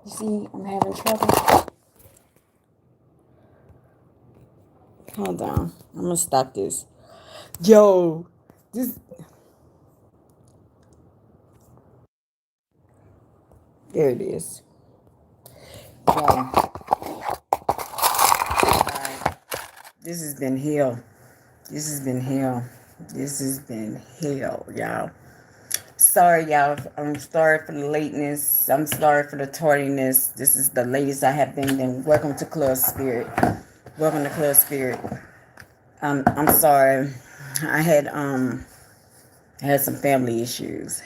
You see, I'm having trouble. Hold on. I'm gonna stop this. Yo, this. There it is. Yo, alright. This has been hell. This has been hell. This has been hell, y'all. Sorry, y'all. I'm sorry for the lateness. I'm sorry for the tardiness. This is the latest I have been. Then welcome to Club Spirit. Welcome to Club Spirit. I'm sorry. I had some family issues.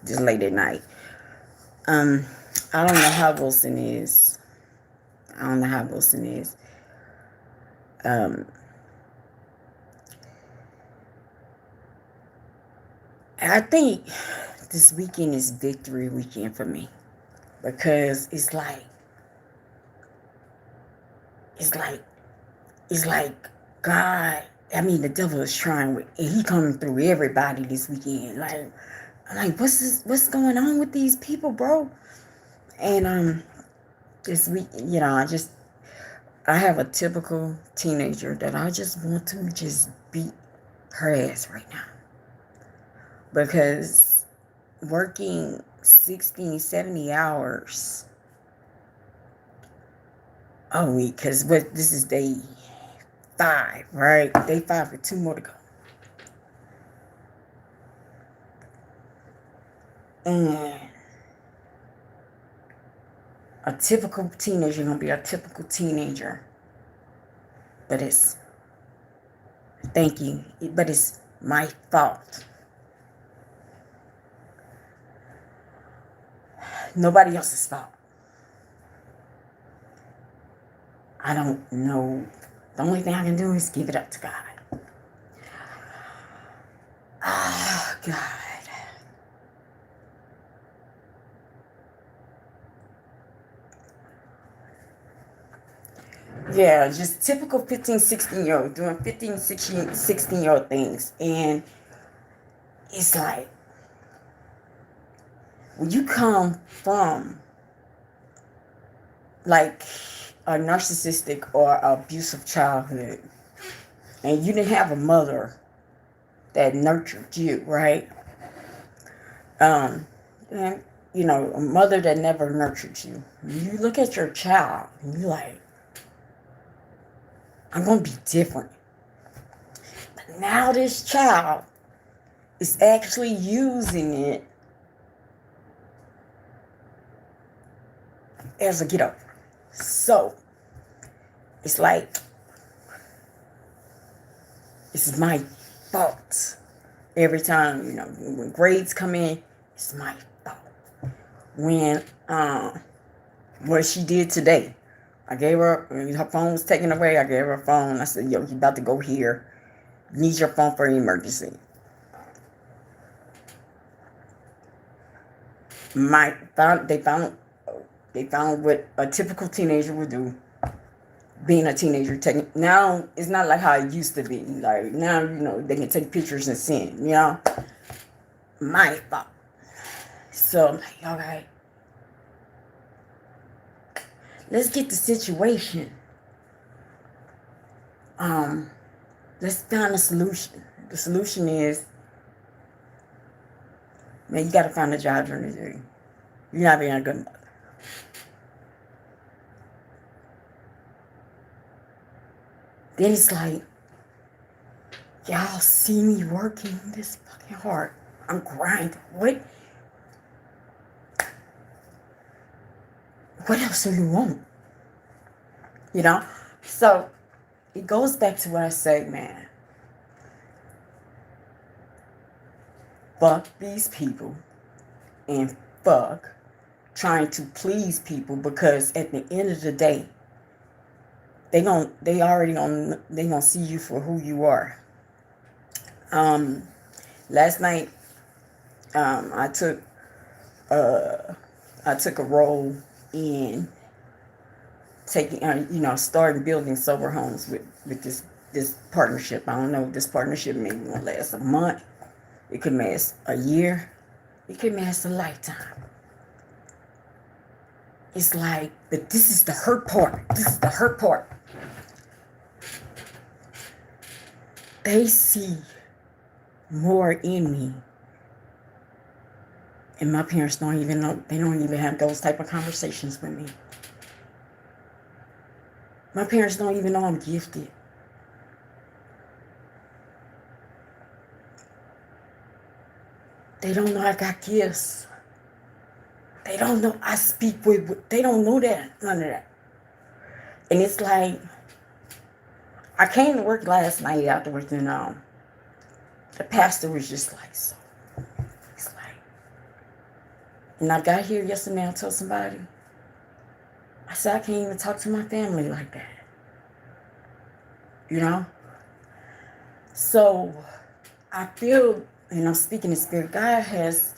Just late at night. I don't know how Wilson is. I don't know how Wilson is. I think this weekend is victory weekend for me because it's like God. I mean, the devil is trying with, and he coming through everybody this weekend. I'm like, what's going on with these people, bro? And this week, I have a typical teenager that I just want to just beat her ass right now because working 60, 70 hours a week, because this is day 5, right? Day 5 with 2 more to go. And a typical teenager gonna be a typical teenager. But thank you, but it's my fault. Nobody else's fault. I don't know. The only thing I can do is give it up to God. Oh, God. Yeah, just typical 15, 16-year-old doing 15, 16-year-old things. And it's like, when you come from like a narcissistic or abusive childhood and you didn't have a mother that nurtured you, right? And a mother that never nurtured you. You look at your child and you're like, I'm going to be different. But now this child is actually using it as a get up. So it's like, this is my fault. Every time, when grades come in, it's my fault. When what she did today, I gave her phone was taken away. I gave her a phone. I said, yo, you about to go here. You need your phone for an emergency. They found what a typical teenager would do. Being a teenager, now it's not like how it used to be. Like now, they can take pictures and send. My fault. So I'm like, all right, let's get the situation. Let's find a solution. The solution is, man, you got to find a job during the day. You're not being a good mother. Then it's like, y'all see me working this fucking hard. I'm grinding. What else do you want? So it goes back to what I say, man. Fuck these people and fuck trying to please people, because at the end of the day, they gonna see you for who you are. Last night, I took a role in taking, starting building sober homes with this partnership. I don't know, this partnership maybe won't last a month. It could last a year. It could last a lifetime. it's like, but this is the hurt part. This is the hurt part. They see more in me. And my parents don't even know, they don't even have those type of conversations with me. My parents don't even know I'm gifted. They don't know I got gifts. They don't know I speak with, they don't know that, none of that. And it's like, I came to work last night afterwards, and the pastor was just like, so, it's like, and I got here yesterday, I told somebody, I said, I can't even talk to my family like that. You know? So, I feel, and I'm speaking in spirit, God has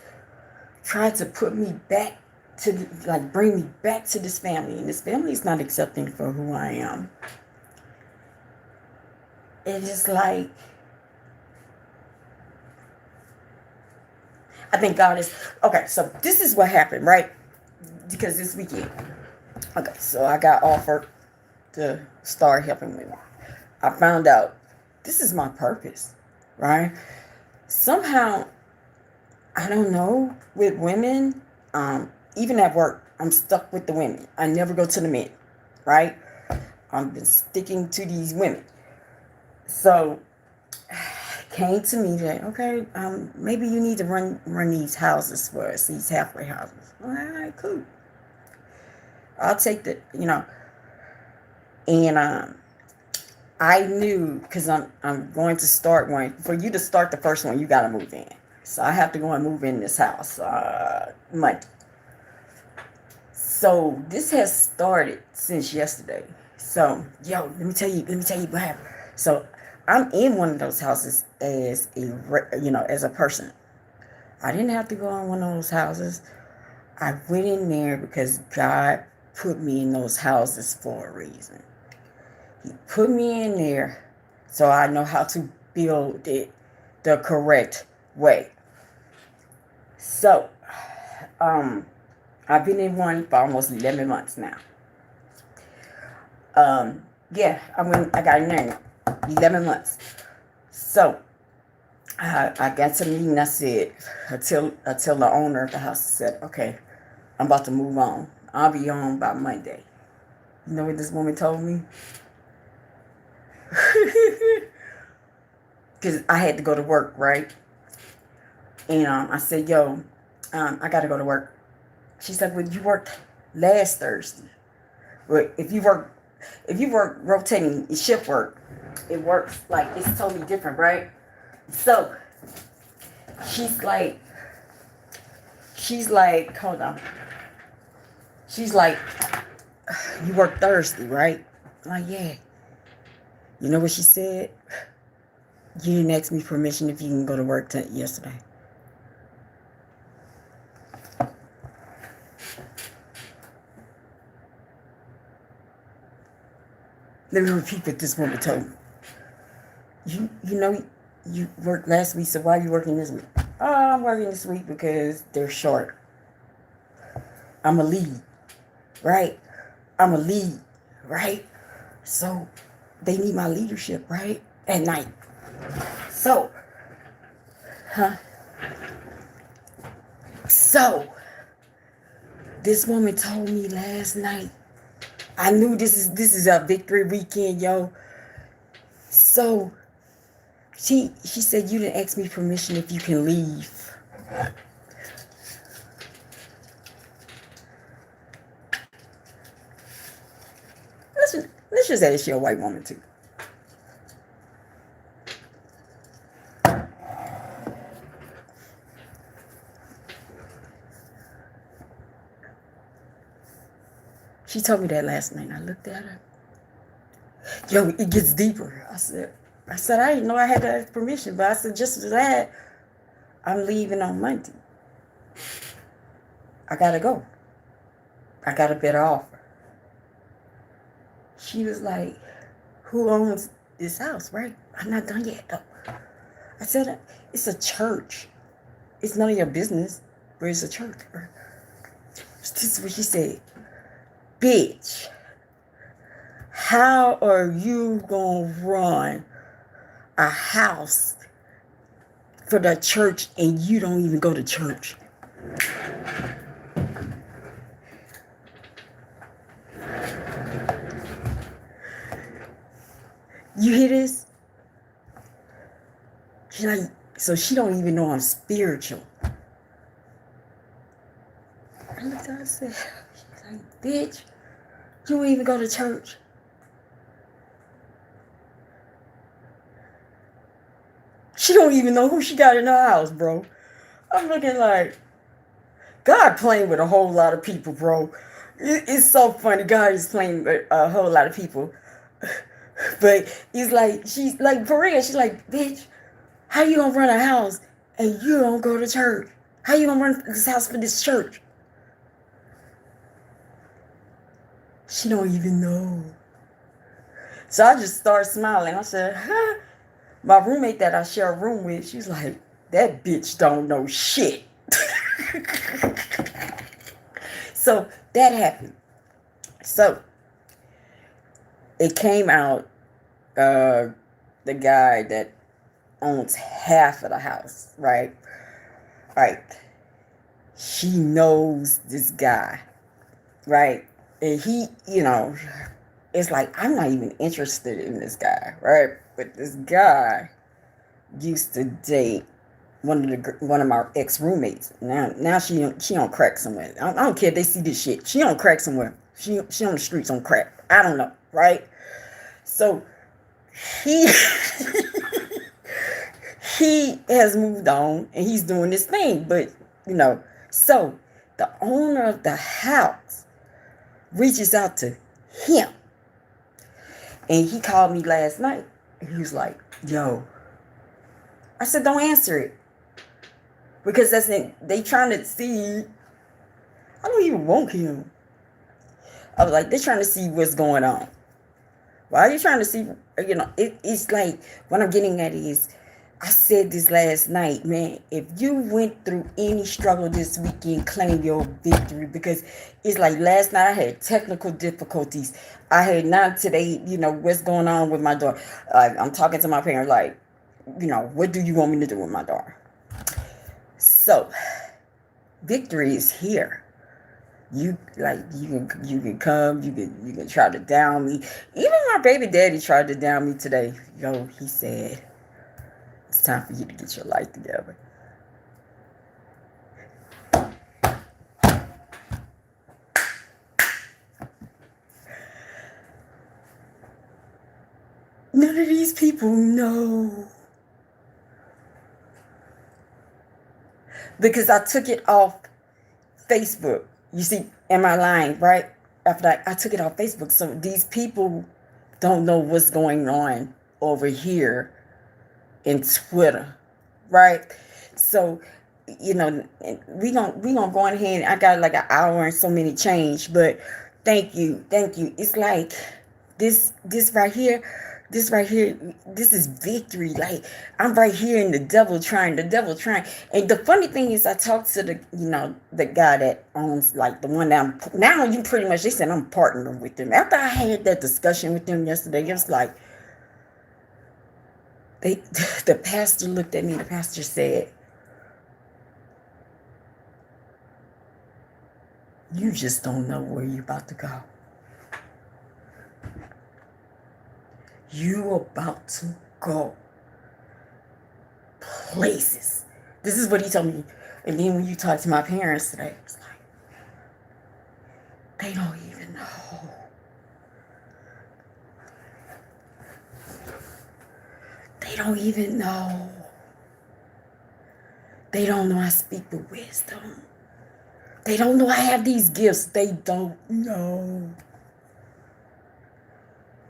tried to put me back to, like, bring me back to this family. And this family is not accepting for who I am. It's just like, I think God is, okay, so this is what happened, right? Because this weekend, okay, so I got offered to start helping women. I found out this is my purpose, right? Somehow, I don't know, with women, even at work, I'm stuck with the women. I never go to the men, right? I've been sticking to these women. So, came to me that, okay, maybe you need to run these houses for us, these halfway houses. All right, cool. I'll take the, and I knew, because I'm going to start one. For you to start the first one, you got to move in. So I have to go and move in this house Monday. So this has started since yesterday. So, let me tell you what happened. So I'm in one of those houses as as a person. I didn't have to go in one of those houses. I went in there because God put me in those houses for a reason. He put me in there so I know how to build it the correct way. So, I've been in one for almost 11 months now. I got in there 11 months. So, I got to the meeting. I said, until the owner of the house said, okay, I'm about to move on. I'll be on by Monday. You know what this woman told me? Because I had to go to work, right? And I said, I got to go to work. She said, well, you worked last Thursday. But if you work rotating shift work, it works like, it's totally different, right? So she's like, hold on. She's like, you work Thursday, right? I'm like, yeah. You know what she said? You didn't ask me permission if you can go to work yesterday. Let me repeat what this woman told me. You worked last week, so why are you working this week? Oh, I'm working this week because they're short. I'm a lead, right? So they need my leadership, right? At night. So, this woman told me last night. I knew this is a victory weekend, yo. So, she said, you didn't ask me permission if you can leave. Let's just say she's a white woman too. She told me that last night, and I looked at her. Yo, it gets deeper. I said, I didn't know I had to ask permission, but I said, just for that, I'm leaving on Monday. I gotta go. I got a better offer. She was like, who owns this house, right? I'm not done yet, though. I said, it's a church. It's none of your business, but it's a church. This is what she said. bitch, how are you going to run a house for the church and you don't even go to church? You hear this? She's like, so she don't even know I'm spiritual. I looked at her and said, she's like, bitch, you don't even go to church. She don't even know who she got in her house, bro. I'm looking like, God playing with a whole lot of people, bro. It's so funny. God is playing with a whole lot of people. But it's like, she's like, for real, she's like, bitch, how you gonna run a house and you don't go to church? How you gonna run this house for this church? She don't even know. So I just started smiling. I said, huh? My roommate that I share a room with, she's like, that bitch don't know shit. So that happened. So it came out, the guy that owns half of the house, right? Right. She knows this guy, right? And he, it's like, I'm not even interested in this guy, right? But this guy used to date one of my ex roommates. Now she on crack somewhere. I don't care if they see this shit. She on crack somewhere. She on the streets on crack. I don't know, right? So he he has moved on and he's doing this thing, but so the owner of the house reaches out to him, and he called me last night. And he was like, "Yo," I said, "Don't answer it, because that's it. They trying to see. I don't even want him." I was like, "They're trying to see what's going on. Why are you trying to see?" It's like, what I'm getting at is, I said this last night, man. If you went through any struggle this weekend, claim your victory, because it's like last night I had technical difficulties. I had not today, what's going on with my daughter. I'm talking to my parents like, what do you want me to do with my daughter? So, victory is here. You can come, you can try to down me. Even my baby daddy tried to down me today. He said, it's time for you to get your life together. None of these people know. Because I took it off Facebook. You see, am I lying, right? After I took it off Facebook. So these people don't know what's going on over here in Twitter, right? So, we gonna go ahead. I got like an hour and so many change, but thank you. It's like this right here, this is victory. Like, I'm right here and the devil trying. And the funny thing is, I talked to the guy that owns, like, the one that now you pretty much, they said I'm partnering with them. After I had that discussion with them yesterday, it was like, the pastor looked at me. The pastor said, "You just don't know where you're about to go. You about to go places." This is what he told me. And then when you talk to my parents today, it's like, they don't even know. They don't even know. They don't know I speak with wisdom. They don't know I have these gifts. They don't know.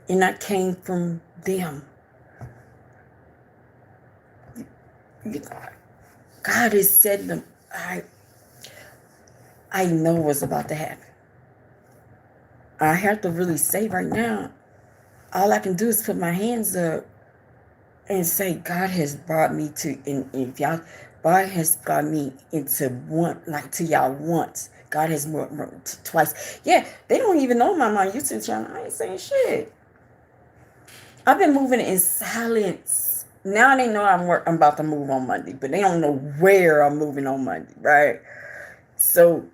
And I came from them. God has said them. I know what's about to happen. I have to really say right now, all I can do is put my hands up and say, God has brought me to, and if y'all, God has brought me into one, like, to y'all once. God has more twice. Yeah, they don't even know my YouTube channel. I ain't saying shit. I've been moving in silence. Now they know I'm about to move on Monday, but they don't know where I'm moving on Monday, right? So,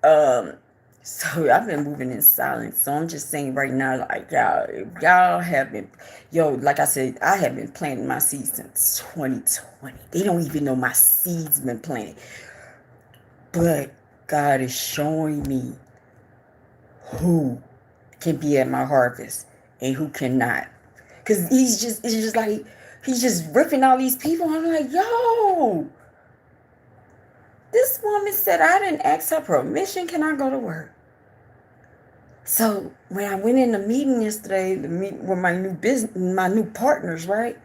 um, so I've been moving in silence. So I'm just saying right now, like y'all have been, like I said, I have been planting my seeds since 2020. They don't even know my seeds been planted, but God is showing me who can be at my harvest and who cannot. Cause it's just like he's just ripping all these people. I'm like, yo, this woman said I didn't ask her permission. Can I go to work? So when I went in the meeting yesterday to meet with my new partners, right?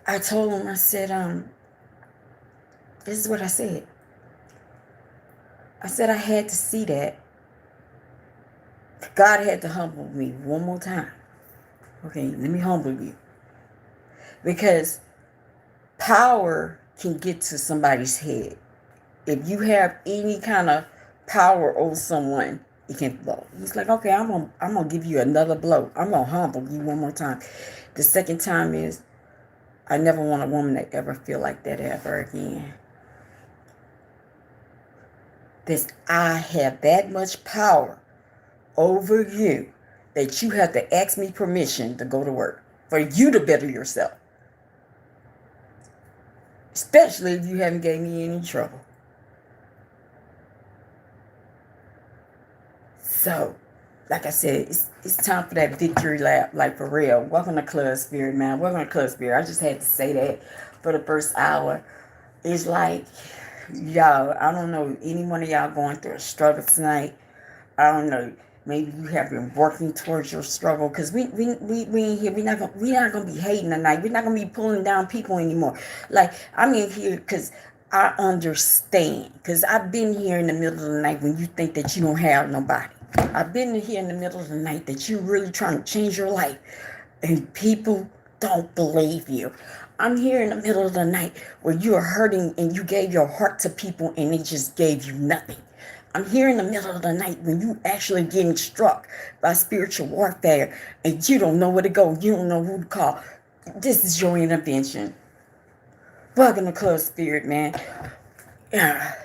I told them, I said, this is what I said. I said I had to see that. God had to humble me one more time. Okay, let me humble you. Because power can get to somebody's head. If you have any kind of power over someone, it can blow. He's like, okay, I'm gonna give you another blow. I'm gonna humble you one more time. The second time is, I never want a woman to ever feel like that ever again. This, I have that much power over you that you have to ask me permission to go to work for you to better yourself. Especially if you haven't gave me any trouble. So, like I said, it's time for that victory lap, like for real. Welcome to ClubSpirit, man. Welcome to ClubSpirit. I just had to say that for the first hour. It's like, y'all, I don't know, any one of y'all going through a struggle tonight. I don't know. Maybe you have been working towards your struggle, because we in here. We're not gonna be hating tonight. We're not gonna be pulling down people anymore. Like, I'm in here because I understand. Because I've been here in the middle of the night when you think that you don't have nobody. I've been here in the middle of the night that you're really trying to change your life, and people don't believe you. I'm here in the middle of the night where you are hurting and you gave your heart to people and they just gave you nothing. I'm here in the middle of the night when you actually getting struck by spiritual warfare and you don't know where to go. You don't know who to call. This is your intervention. Welcome to ClubSpirit, man. Yeah,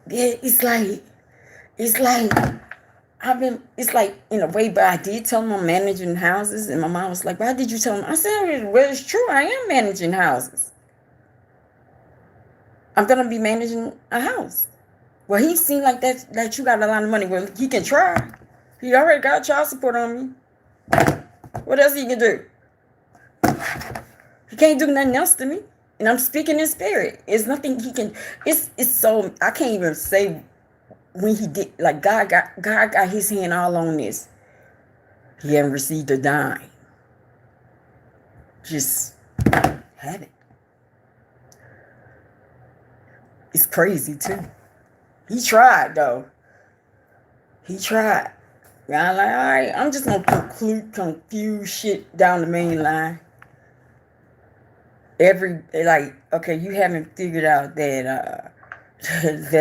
it's like, it's like in a way, but I did tell them I'm managing houses, and my mom was like, why did you tell them? I said, well, it's true, I am managing houses. I'm going to be managing a house. Well, he seemed like that you got a lot of money. Well, he can try. He already got child support on me. What else he can do? He can't do nothing else to me. And I'm speaking in spirit. It's nothing he can. It's so, I can't even say when he did. Like, God got his hand all on this. He haven't received a dime. Just have it. It's crazy too. He tried, though. He tried. And I'm like, all right, I'm just going to confuse shit down the main line. Okay, you haven't figured out that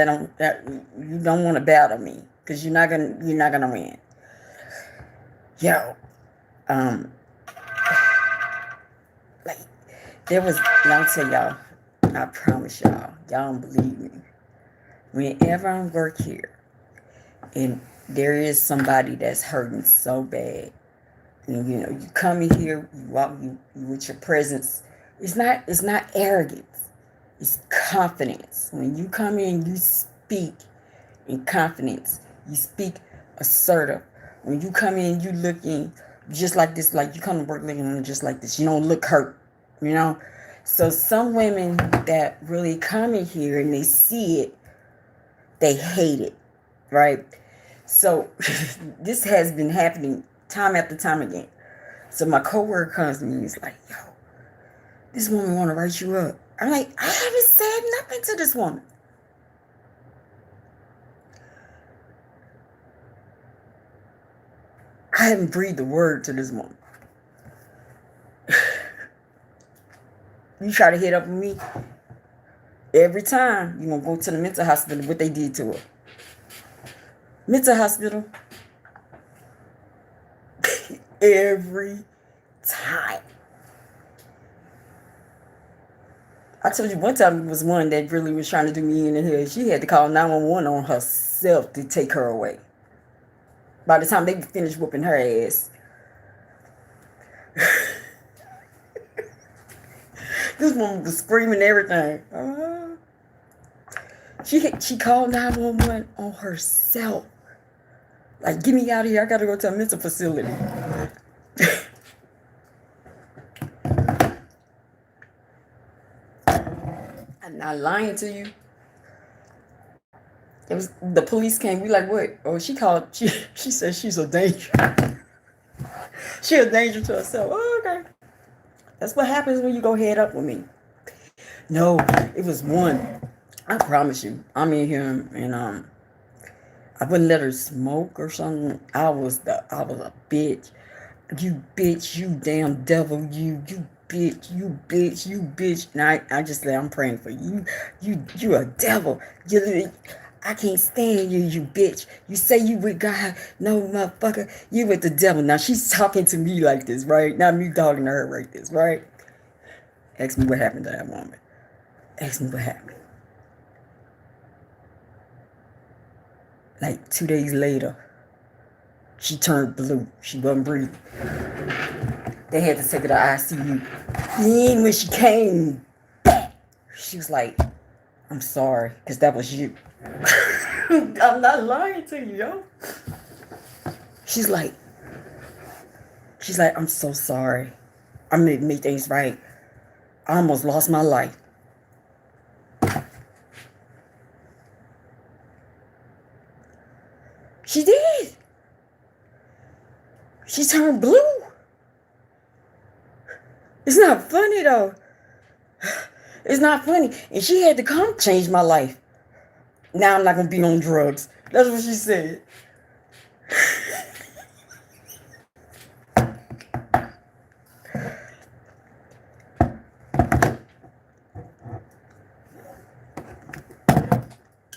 that you don't want to battle me, because you're not gonna win. Yo, like, there was, and I'll tell y'all, I promise y'all don't believe me. Whenever I work here, and there is somebody that's hurting so bad, and you come in here, you walk you with your presence. It's not arrogance. It's confidence. When you come in, you speak in confidence. You speak assertive. When you come in, you looking just like this, like you come to work looking just like this. You don't look hurt, So some women that really come in here and they see it, they hate it, right? So this has been happening time after time again. So my coworker comes to me and he's like, yo, this woman want to write you up. I'm like, I haven't said nothing to this woman. I haven't breathed a word to this woman. You try to hit up with me, every time you're going to go to the mental hospital, what they did to her. Mental hospital. Every time. I told you one time it was one that really was trying to do me in the head. She had to call 911 on herself to take her away. By the time they finished whooping her ass, this woman was screaming everything. She called 911 on herself. Like, get me out of here. I got to go to a mental facility. I'm not lying to you. It was the police came. We like, what? Oh, she called. She said she's a danger. She a danger to herself. Oh, okay. That's what happens when you go head up with me. No, it was one. I promise you. I'm in here and I wouldn't let her smoke or something. I was a bitch. You bitch, you damn devil, you bitch, you bitch, you bitch. And I just say, I'm praying for you. You a devil. I can't stand you, you bitch. You say you with God. No, motherfucker, you with the devil. Now she's talking to me like this, right? Now me talking to her like this, right? Ask me what happened to that woman. Ask me what happened. Like 2 days later, she turned blue. She wasn't breathing. They had to take her to ICU. Then when she came back, she was like, I'm sorry, because that was you. I'm not lying to you, yo. She's like, I'm so sorry. I made things right. I almost lost my life. She did. She turned blue. It's not funny, though. It's not funny. And she had to come change my life. Now I'm not going to be on drugs. That's what she said.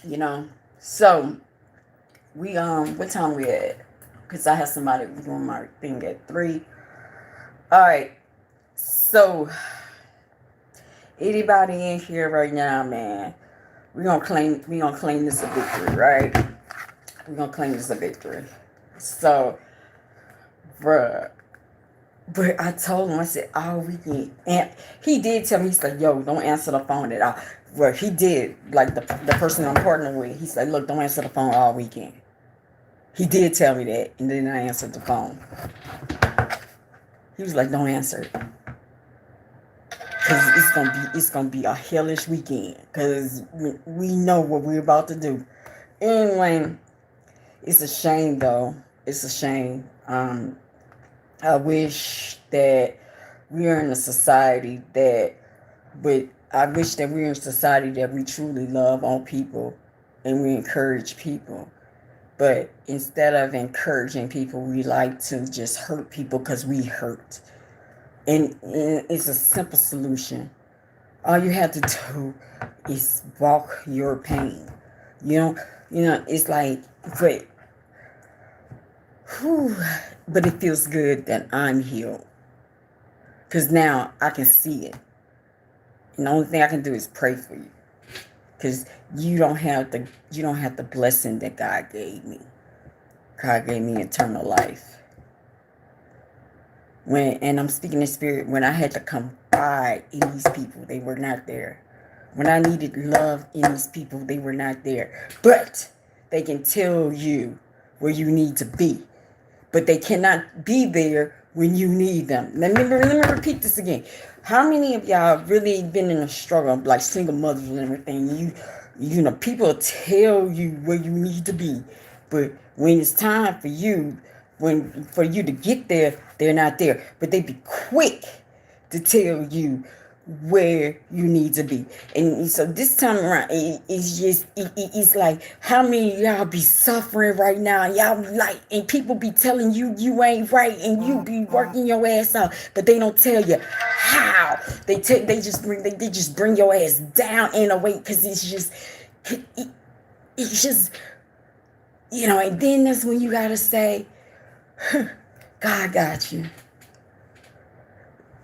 You know, so we what time we at? Because I have somebody doing my thing at 3. All right. So anybody in here right now, man, we're gonna claim this a victory, right? We're gonna claim this a victory. So, bruh, but I told him, I said, all weekend, and he did tell me, he's like, yo, don't answer the phone at all. Well, he did, like the person I'm partnering with, he said, look, don't answer the phone all weekend. He did tell me that, and then I answered the phone. He was like, don't answer it. Because it's gonna be a hellish weekend. Because we know what we're about to do. Anyway, it's a shame, though. It's a shame. I wish that we're in a society that, I wish that we're in a society that we truly love on people and we encourage people. But instead of encouraging people, we like to just hurt people because we hurt. And it's a simple solution. All you have to do is walk your pain. You know, it's like, but it feels good that I'm healed. Because now I can see it. And the only thing I can do is pray for you. Because you don't have the blessing that God gave me. God gave me eternal life. And I'm speaking in spirit, when I had to confide in these people, they were not there. When I needed love in these people, they were not there. But they can tell you where you need to be. But they cannot be there when you need them. Let me repeat this again. How many of y'all really been in a struggle, like single mothers and everything? You know, people tell you where you need to be. But when it's time for you, for you to get there, they're not there. But they be quick to tell you where you need to be. And so this time around, it's like, how many of y'all be suffering right now? Y'all like, and people be telling you ain't right, and you be working your ass out, but they don't tell you how. They just bring your ass down in a way, because it's just And then that's when you got to say, God got you.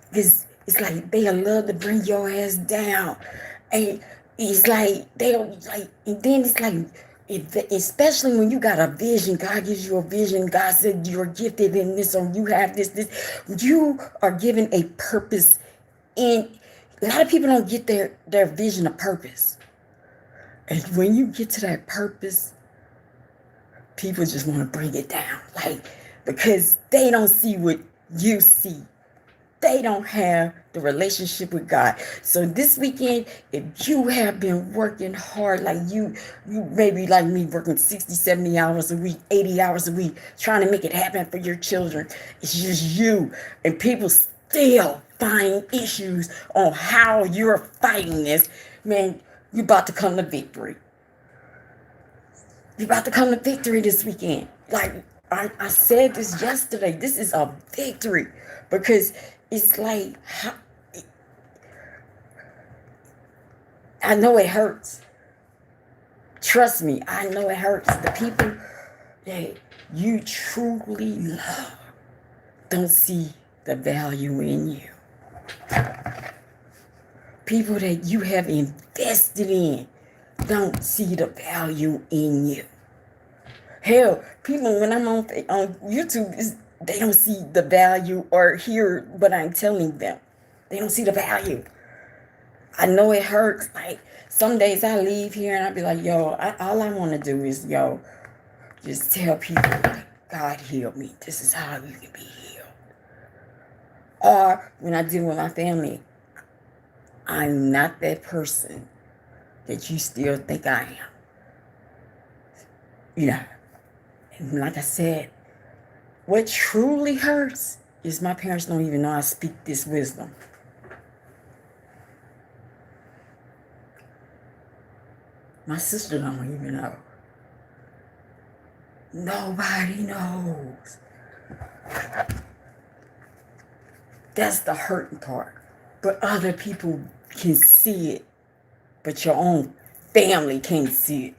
Because it's like they'll love to bring your ass down. And it's like, and then it's like, especially when you got a vision, God gives you a vision. God said you're gifted in this, or you have this. You are given a purpose. And a lot of people don't get their vision of purpose. And when you get to that purpose, people just want to bring it down. Because they don't see what you see. They don't have the relationship with God. So this weekend, if you have been working hard, like you maybe like me, working 60, 70 hours a week, 80 hours a week, trying to make it happen for your children, it's just you. And people still find issues on how you're fighting this. Man, you're about to come to victory. You're about to come to victory this weekend. Like I said this yesterday, this is a victory. Because it's like, I know it hurts. Trust me, I know it hurts. The people that you truly love don't see the value in you. People that you have invested in don't see the value in you. Hell, people, when I'm on YouTube, they don't see the value or hear what I'm telling them. They don't see the value. I know it hurts. Like, some days I leave here and I be like, yo, all I want to do is, just tell people, God healed me. This is how you can be healed. Or when I deal with my family, I'm not that person that you still think I am. And like I said, what truly hurts is my parents don't even know I speak this wisdom. My sister don't even know. Nobody knows. That's the hurting part. But other people can see it, but your own family can't see it.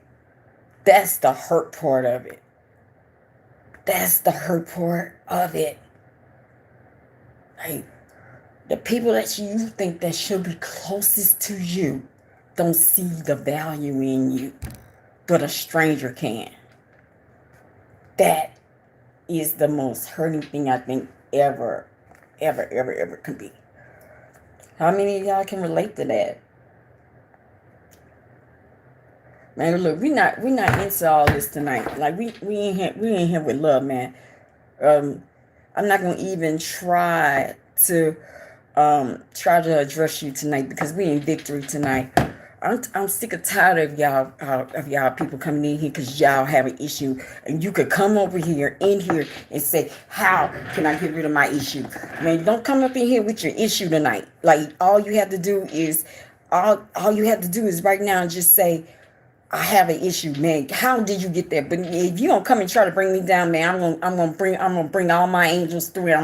That's the hurt part of it. That's the hurt part of it. Like, the people that you think that should be closest to you don't see the value in you, but a stranger can. That is the most hurting thing I think ever can be. How many of y'all can relate to that? Man, look, we not into all this tonight. Like, we ain't here with love, man. I'm not gonna even try to address you tonight, because we in victory tonight. I'm sick and tired of y'all people coming in here because y'all have an issue, and you could come over here in here and say, how can I get rid of my issue? Man, don't come up in here with your issue tonight. Like, all you have to do is right now just say, I have an issue, man. How did you get there? But if you don't come and try to bring me down, man, I'm gonna bring all my angels through it.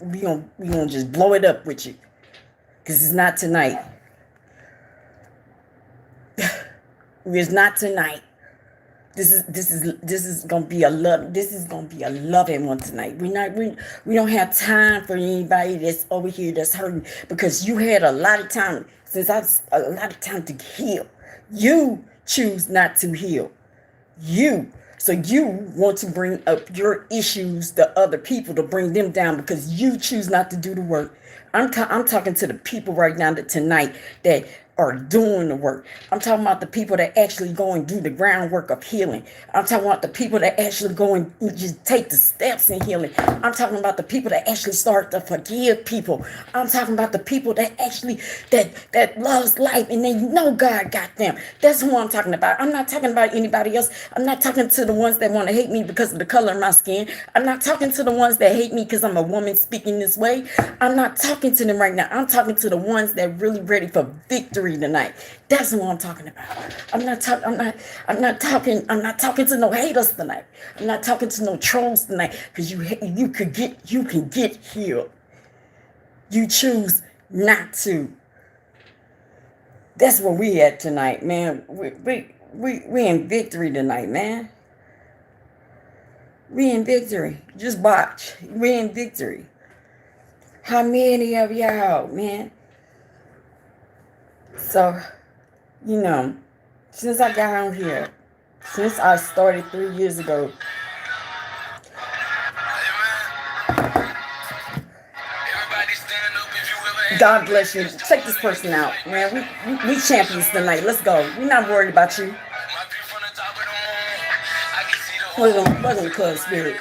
We gonna just blow it up with you, because it's not tonight. It's not tonight. This is gonna be a loving one tonight. We don't have time for anybody that's over here that's hurting, because you had a lot of time to heal. You choose not to heal. So you want to bring up your issues to other people to bring them down, because you choose not to do the work. I'm talking to the people right now tonight that are doing the work. I'm talking about the people that actually go and do the groundwork of healing. I'm talking about the people that actually go and just take the steps in healing. I'm talking about the people that actually start to forgive people. I'm talking about the people that actually that loves life, and they know God got them. That's who I'm talking about. I'm not talking about anybody else. I'm not talking to the ones that want to hate me because of the color of my skin. I'm not talking to the ones that hate me because I'm a woman speaking this way. I'm not talking to them right now. I'm talking to the ones that really ready for victory tonight. That's what I'm talking about. I'm not talking to no haters tonight. I'm not talking to no trolls tonight, because you can get healed. You choose not to. That's where we at tonight, man. We in victory tonight, man. We in victory. Just watch. We in victory. How many of y'all, man? So, you know, since I got on here, since I started 3 years ago, God bless you. Check this person out, man. We champions tonight. Let's go. We're not worried about you. Welcome to Club Spirit.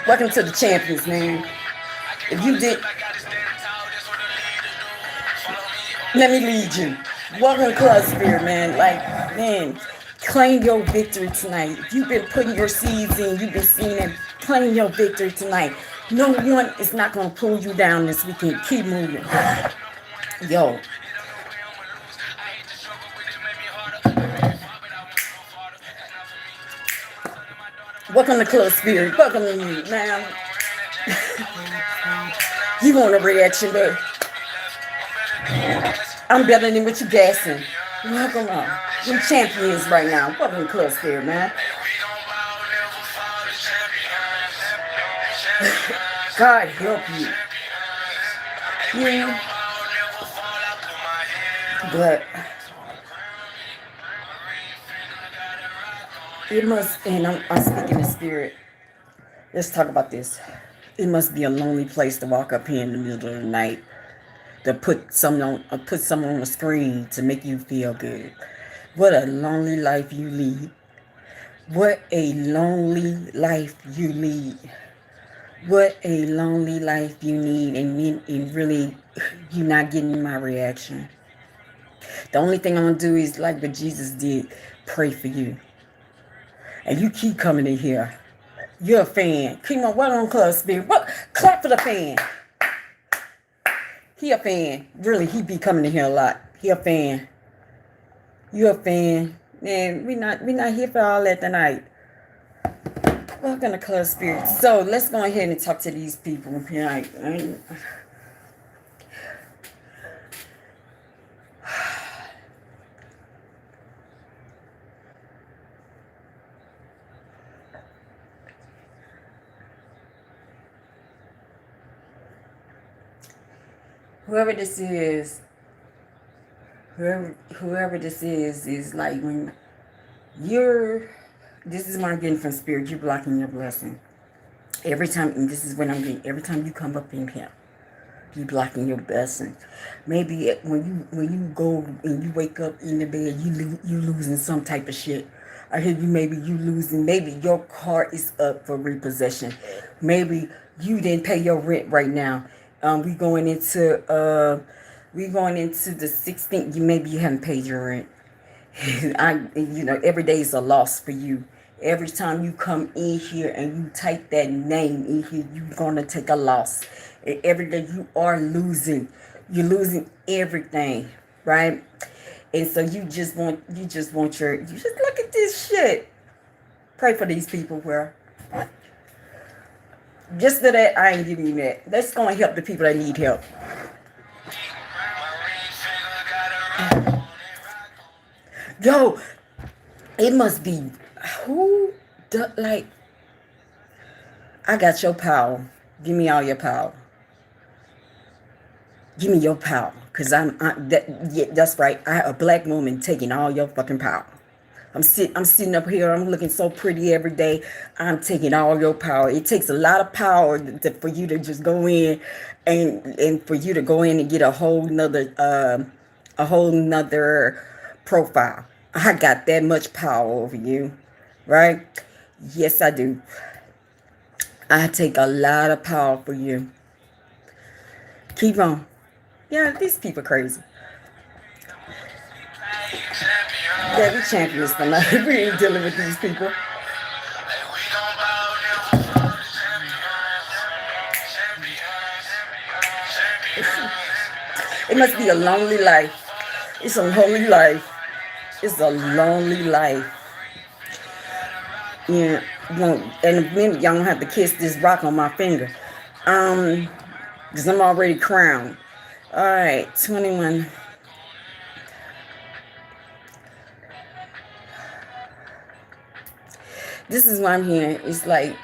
Welcome to the champions, man. If you did, let me lead you. Welcome to Club Spirit, man. Like, man, claim your victory tonight. If you've been putting your seeds in, you've been seeing it, claim your victory tonight. No one is not going to pull you down this weekend. Keep moving. Yo. Welcome to Club Spirit. Welcome to you, man. You want a reaction, babe? I'm better than what you guessing. Welcome on. We champions right now. Welcome to Club Spirit, man. God help you. Yeah. But it must, and I'm speaking in spirit. Let's talk about this. It must be a lonely place to walk up here in the middle of the night to put someone on the screen to make you feel good. What a lonely life you lead. What a lonely life you lead. What a lonely life you need, and really, you're not getting my reaction. The only thing I'm going to do is like what Jesus did, pray for you. And you keep coming in here. You're a fan. Keep on, what on Club Spirit? What? Clap for the fan. He a fan. Really, he be coming in here a lot. He a fan. You a fan. Man, we not here for all that tonight. Welcome to Club Spirit. So let's go ahead and talk to these people tonight. Whoever this is like when this is what I'm getting from Spirit, you're blocking your blessing. Every time, and this is what I'm getting, every time you come up in here, you're blocking your blessing. Maybe when you go and you wake up in the bed, you losing some type of shit. I hear you, maybe you losing, maybe your car is up for repossession. Maybe you didn't pay your rent right now. We going into the 16th. Maybe you haven't paid your rent. Every day is a loss for you. Every time you come in here and you type that name in here, you're gonna take a loss. And every day you are losing. You're losing everything, right? And so you just look at this shit. Pray for these people, where just for that, I ain't giving you that. That's going to help the people that need help. Yo, it must be I got your power. Give me all your power. Give me your power, cause that's right. A black woman taking all your fucking power. I'm sitting up here. I'm looking so pretty every day. I'm taking all your power. It takes a lot of power for you to just go in, and for you to go in and get a whole nother profile. I got that much power over you, right? Yes, I do. I take a lot of power for you. Keep on. Yeah, these people crazy. Yeah, we champions tonight. We ain't dealing with these people. It must be a lonely life. It's a lonely life. It's a lonely life. Yeah, and a minute y'all don't have to kiss this rock on my finger. Because I'm already crowned. Alright, 21. This is what I'm hearing. It's like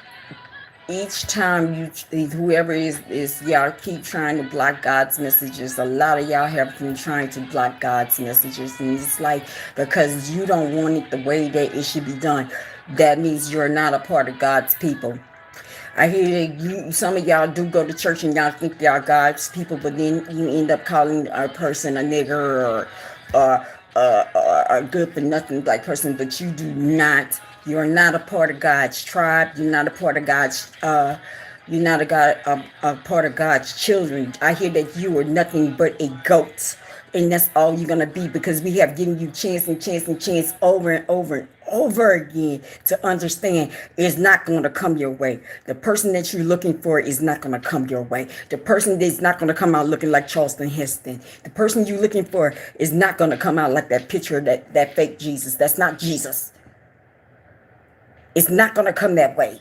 each time whoever is y'all keep trying to block God's messages. A lot of y'all have been trying to block God's messages, and it's like because you don't want it the way that it should be done. That means you're not a part of God's people. I hear that some of y'all do go to church and y'all think y'all God's people, but then you end up calling a person a nigger or a good for nothing black person, but you do not. You're not a part of God's tribe. You're not a part of God's. You're not a part of God's children. I hear that you are nothing but a goat. And that's all you're going to be because we have given you chance and chance and chance over and over and over again to understand it's not going to come your way. The person that you're looking for is not going to come your way. The person that's not going to come out looking like Charleston Heston. The person you're looking for is not going to come out like that picture of that fake Jesus. That's not Jesus. It's not going to come that way.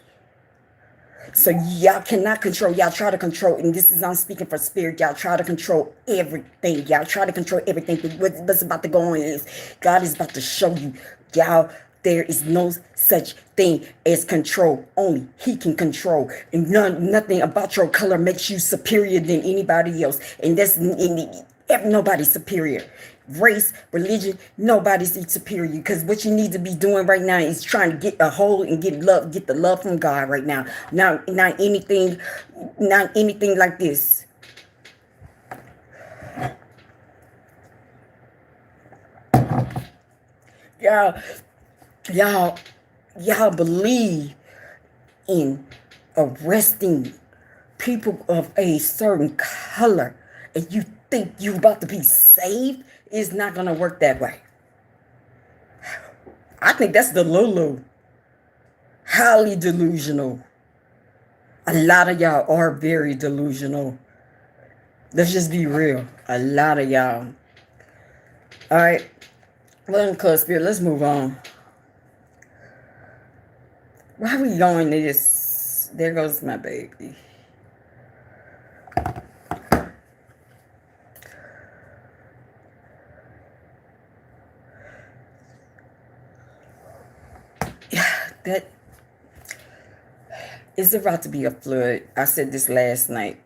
So y'all cannot control. Y'all try to control, and this is I'm speaking for spirit. Y'all try to control everything. Y'all try to control everything. What's about to go on is God is about to show you, y'all. There is no such thing as control. Only He can control, and nothing about your color makes you superior than anybody else. And that's nobody's superior. Race, religion, nobody's superior, because what you need to be doing right now is trying to get a hold and get the love from God right now. Not anything like this. Y'all believe in arresting people of a certain color, and you think you about to be saved. It's not going to work that way. I think that's the Lulu. Highly delusional. A lot of y'all are very delusional. Let's just be real. A lot of y'all. All right. Well, in ClubSpirit, let's move on. Why are we going to this? There goes my baby. That it's about to be a flood. I said this last night.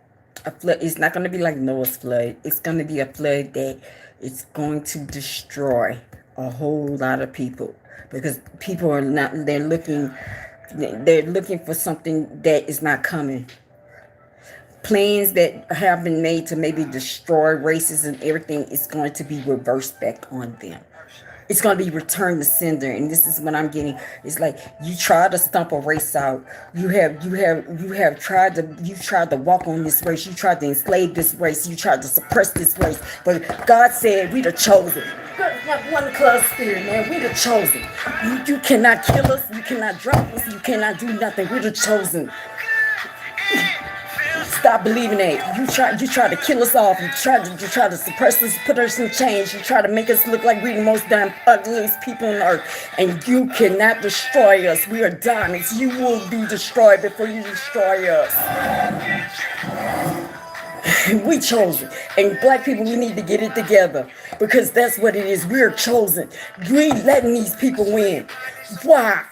A flood. It's not going to be like Noah's flood. It's going to be a flood that it's going to destroy a whole lot of people, because people are not. They're looking for something that is not coming. Plans that have been made to maybe destroy races and everything is going to be reversed back on them. It's going to be returned to sender, and this is what I'm getting. It's like you try to stomp a race out. You have tried to walk on this race. You tried to enslave this race. You tried to suppress this race. But God said we the chosen. Not one ClubSpirit, man. We the chosen. You cannot kill us. You cannot drop us. You cannot do nothing. We the chosen. Stop believing that. You try to kill us off. You try to suppress us, put us in chains. You try to make us look like we're the most damn ugliest people on earth. And you cannot destroy us. We are diamonds. You will be destroyed before you destroy us. We chosen. And black people, we need to get it together, because that's what it is. We're chosen. We letting these people win. Why?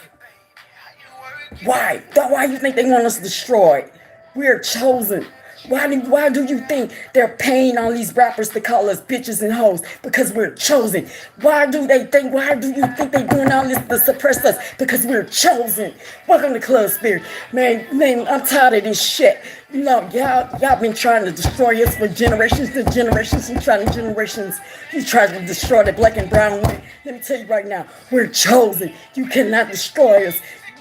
Why you think they want us destroyed? We're chosen. Why do you think they're paying all these rappers to call us bitches and hoes? Because we're chosen. Why do you think they're doing all this to suppress us? Because we're chosen. Welcome to ClubSpirit. Man, I'm tired of this shit. You know, y'all been trying to destroy us for generations and generations and generations. You tried to destroy the black and brown woman. Let me tell you right now, we're chosen. You cannot destroy us.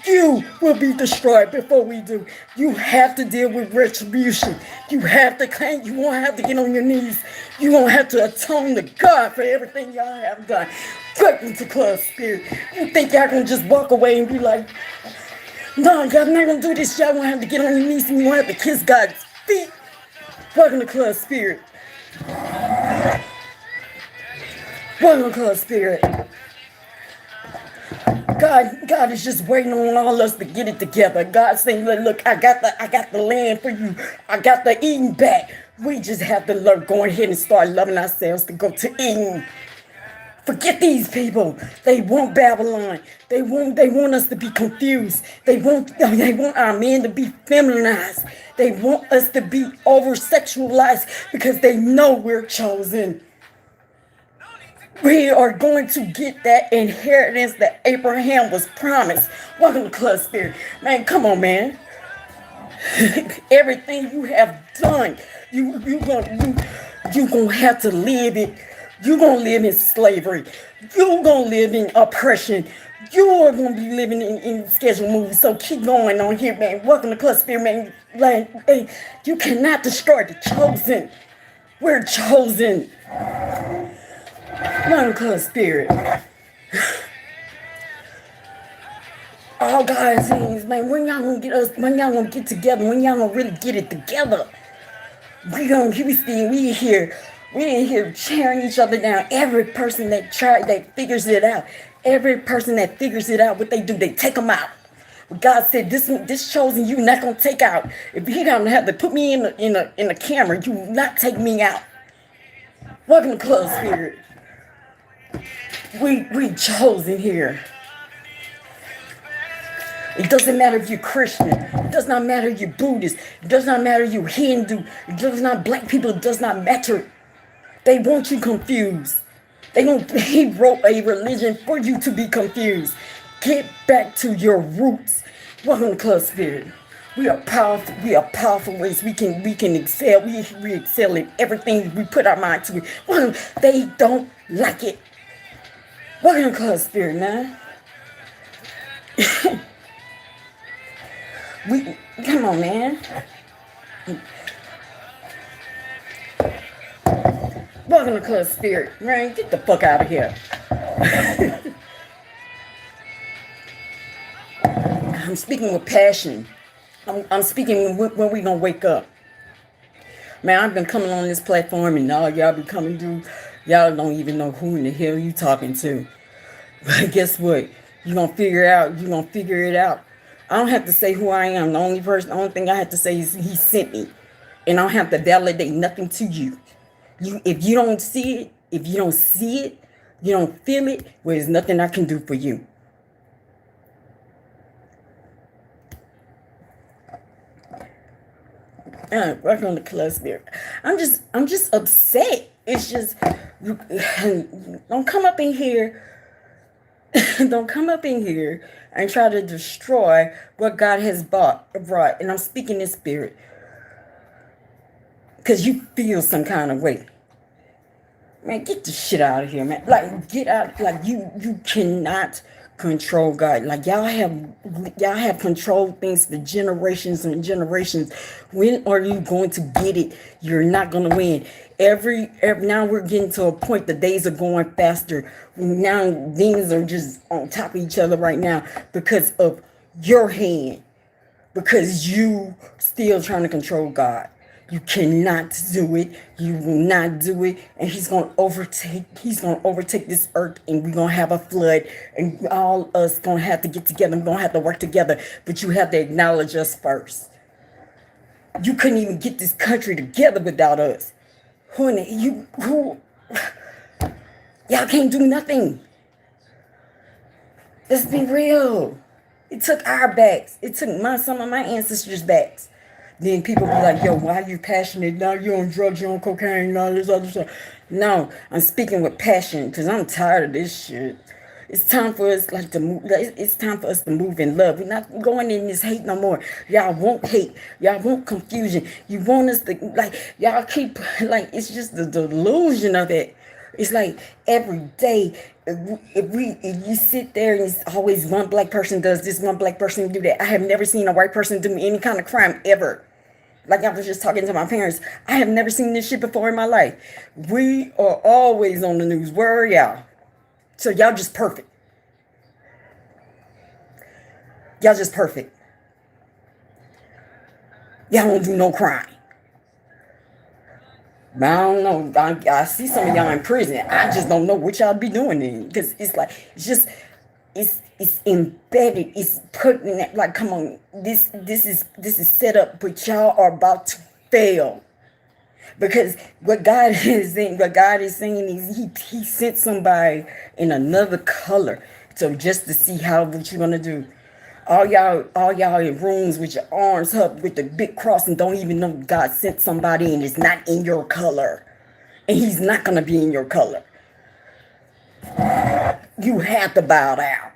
You will be destroyed before we do. You have to deal with retribution. You have to claim. You won't have to get on your knees. You won't have to atone to God for everything y'all have done. Welcome to ClubSpirit. You think y'all can just walk away and be like, no, y'all not gonna do this. Y'all won't have to get on your knees and you won't have to kiss God's feet. Welcome to ClubSpirit. Welcome to ClubSpirit. God is just waiting on all us to get it together. God saying, look, I got the land for you. I got the Eden back. We just have to go ahead and start loving ourselves to go to Eden. Forget these people. They want Babylon. They want us to be confused. They want our men to be feminized. They want us to be over sexualized because they know we're chosen. We are going to get that inheritance that Abraham was promised. Welcome to Club Spirit. Man, come on, man. Everything you have done, you gonna have to live it. You gonna live in slavery. You gonna live in oppression. You are gonna be living in scheduled movies. So keep going on here, man. Welcome to Club Spirit, man. Like, hey, you cannot destroy the chosen. We're chosen. Welcome to Club Spirit. All God's things, man. When y'all gonna get us? When y'all gonna get together? When y'all gonna really get it together? We in here tearing each other down. Every person that figures it out. Every person that figures it out, what they do, they take them out. But God said, this chosen you not gonna take out. If He don't have to put me in the camera, you will not take me out. Welcome to Club Spirit. We chosen here. It doesn't matter if you're Christian. It does not matter if you're Buddhist. It does not matter if you're Hindu. It does not, black people, it does not matter. They want you confused. He wrote a religion for you to be confused. Get back to your roots. Welcome to Club Spirit. We are powerful. We are powerful ways. We can excel. We excel in everything we put our mind to. Well, they don't like it. Welcome to Club Spirit, man. Come on, man. Welcome to Club Spirit, man. Get the fuck out of here. I'm speaking with passion. I'm speaking when we gonna wake up. Man, I've been coming on this platform and all y'all be coming through. Y'all don't even know who in the hell you talking to. But guess what? You're gonna figure it out. I don't have to say who I am. The only thing I have to say is He sent me. And I don't have to validate nothing to you. If you don't see it, you don't feel it, well, there's nothing I can do for you. Welcome to Club Spirit. I'm just upset. It's just, don't come up in here. Don't come up in here and try to destroy what God has brought. And I'm speaking in spirit. Because you feel some kind of way. Man, get the shit out of here, man. Like, get out. Like, you cannot control God. Like, y'all have controlled things for generations and generations. When are you going to get it? You're not going to win. Every now we're getting to a point, the days are going faster. Now demons are just on top of each other right now because of your hand. Because you still trying to control God. You cannot do it. You will not do it. And he's going to overtake this earth, and we're going to have a flood, and all us going to have to get together. We're going to have to work together. But you have to acknowledge us first. You couldn't even get this country together without us. Y'all can't do nothing. Let's be real. It took our backs. It took some of my ancestors' backs. Then people be like, yo, why are you passionate? Now you're on drugs, you're on cocaine, and all this other stuff. No, I'm speaking with passion because I'm tired of this shit. It's time for us to move. It's time for us to move in love. We're not going in this hate no more. Y'all want hate. Y'all want confusion. You want us to, y'all keep, it's just the delusion of it. It's like every day, if you sit there and it's always one black person does this, one black person do that. I have never seen a white person do any kind of crime ever. Like I was just talking to my parents. I have never seen this shit before in my life. We are always on the news. Where are y'all? So y'all just perfect. Y'all just perfect. Y'all don't do no crime. But I don't know. I see some of y'all in prison. I just don't know what y'all be doing then. Because it's embedded. It's put in that, like, come on. This is set up, but y'all are about to fail. Because what God is saying is he sent somebody in another color. So just to see what you're gonna do. All y'all in rooms with your arms up with the big cross and don't even know God sent somebody and it's not in your color. And he's not gonna be in your color. You have to bow down.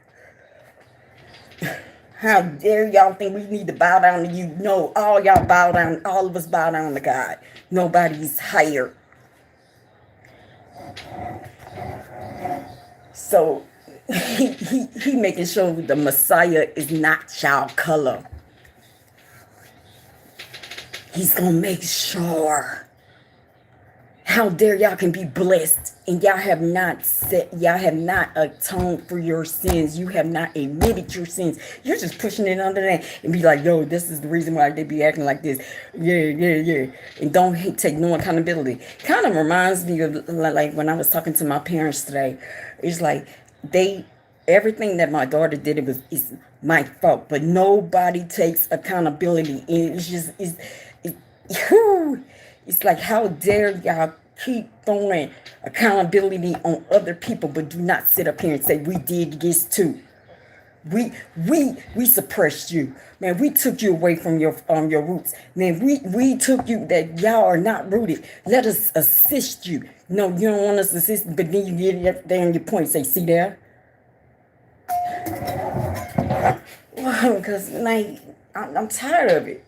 How dare y'all think we need to bow down to you? No, all y'all bow down. All of us bow down to God. Nobody's higher. So he making sure the Messiah is not y'all color. He's gonna make sure. How dare y'all can be blessed and y'all have not atoned for your sins. You have not admitted your sins. You're just pushing it under that and be like, yo, this is the reason why they be acting like this. Yeah. And don't take no accountability. Kind of reminds me of like when I was talking to my parents today. It's like everything that my daughter did, it's my fault. But nobody takes accountability. And it's like, how dare y'all keep throwing accountability on other people, but do not sit up here and say we did this too. We suppressed you, man. We took you away from your roots, man. We took you that y'all are not rooted. Let us assist you. No, you don't want us to assist, but then you get up there and your point say, see there. Because like I'm tired of it.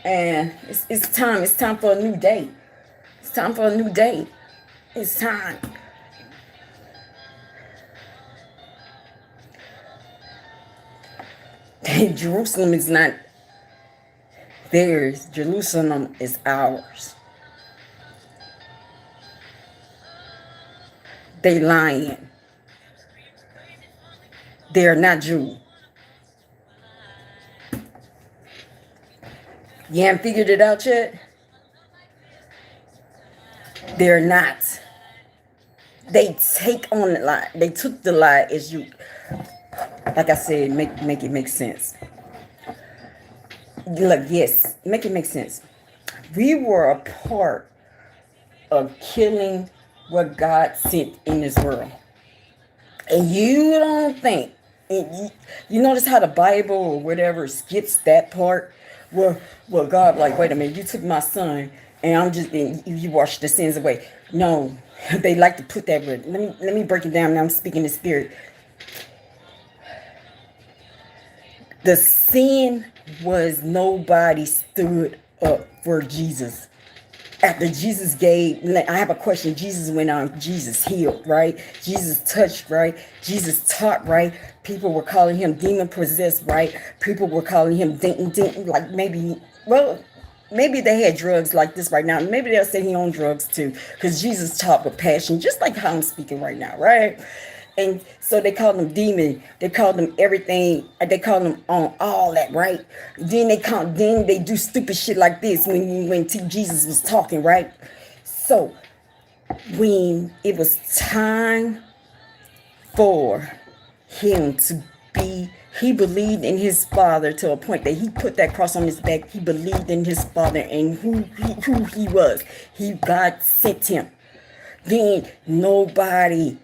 And it's time. It's time for a new day. It's time for a new day. It's time. Jerusalem is not theirs. Jerusalem is ours. They lying. They're not Jews. You haven't figured it out yet? They're not. They take on the lie. They took the lie as you, like I said, make it make sense. Look, yes, make it make sense. We were a part of killing what God sent in this world. And you don't think, you notice how the Bible or whatever skips that part? Well, God, like, wait a minute, you took my son, and you washed the sins away. No, they like to put that word. Let me break it down. Now I'm speaking in spirit. The sin was nobody stood up for Jesus. After Jesus I have a question. Jesus went on, Jesus healed, right? Jesus touched, right? Jesus taught, right? People were calling him demon possessed, right? People were calling him like maybe they had drugs like this right now. Maybe they'll say he on drugs too, because Jesus taught with passion, just like how I'm speaking right now, right? And so they called them demon. They called them everything. They called them on all that, right? Then they do stupid shit like this when Jesus was talking, right? So when it was time for him to be, he believed in his Father to a point that he put that cross on his back. He believed in his Father and who he was. God sent him. Then nobody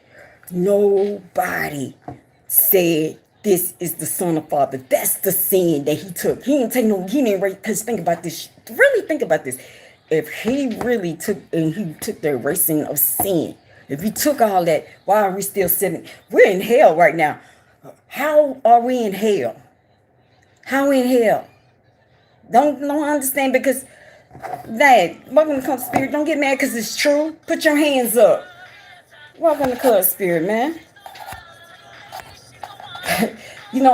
said this is the Son of Father. That's the sin that he took. He didn't erase, because think about this. Really think about this. If he really took the erasing of sin, if he took all that, why are we still sitting? We're in hell right now. How are we in hell? How in hell? Don't understand, because welcome to ClubSpirit. Don't get mad because it's true. Put your hands up. Welcome to ClubSpirit, man.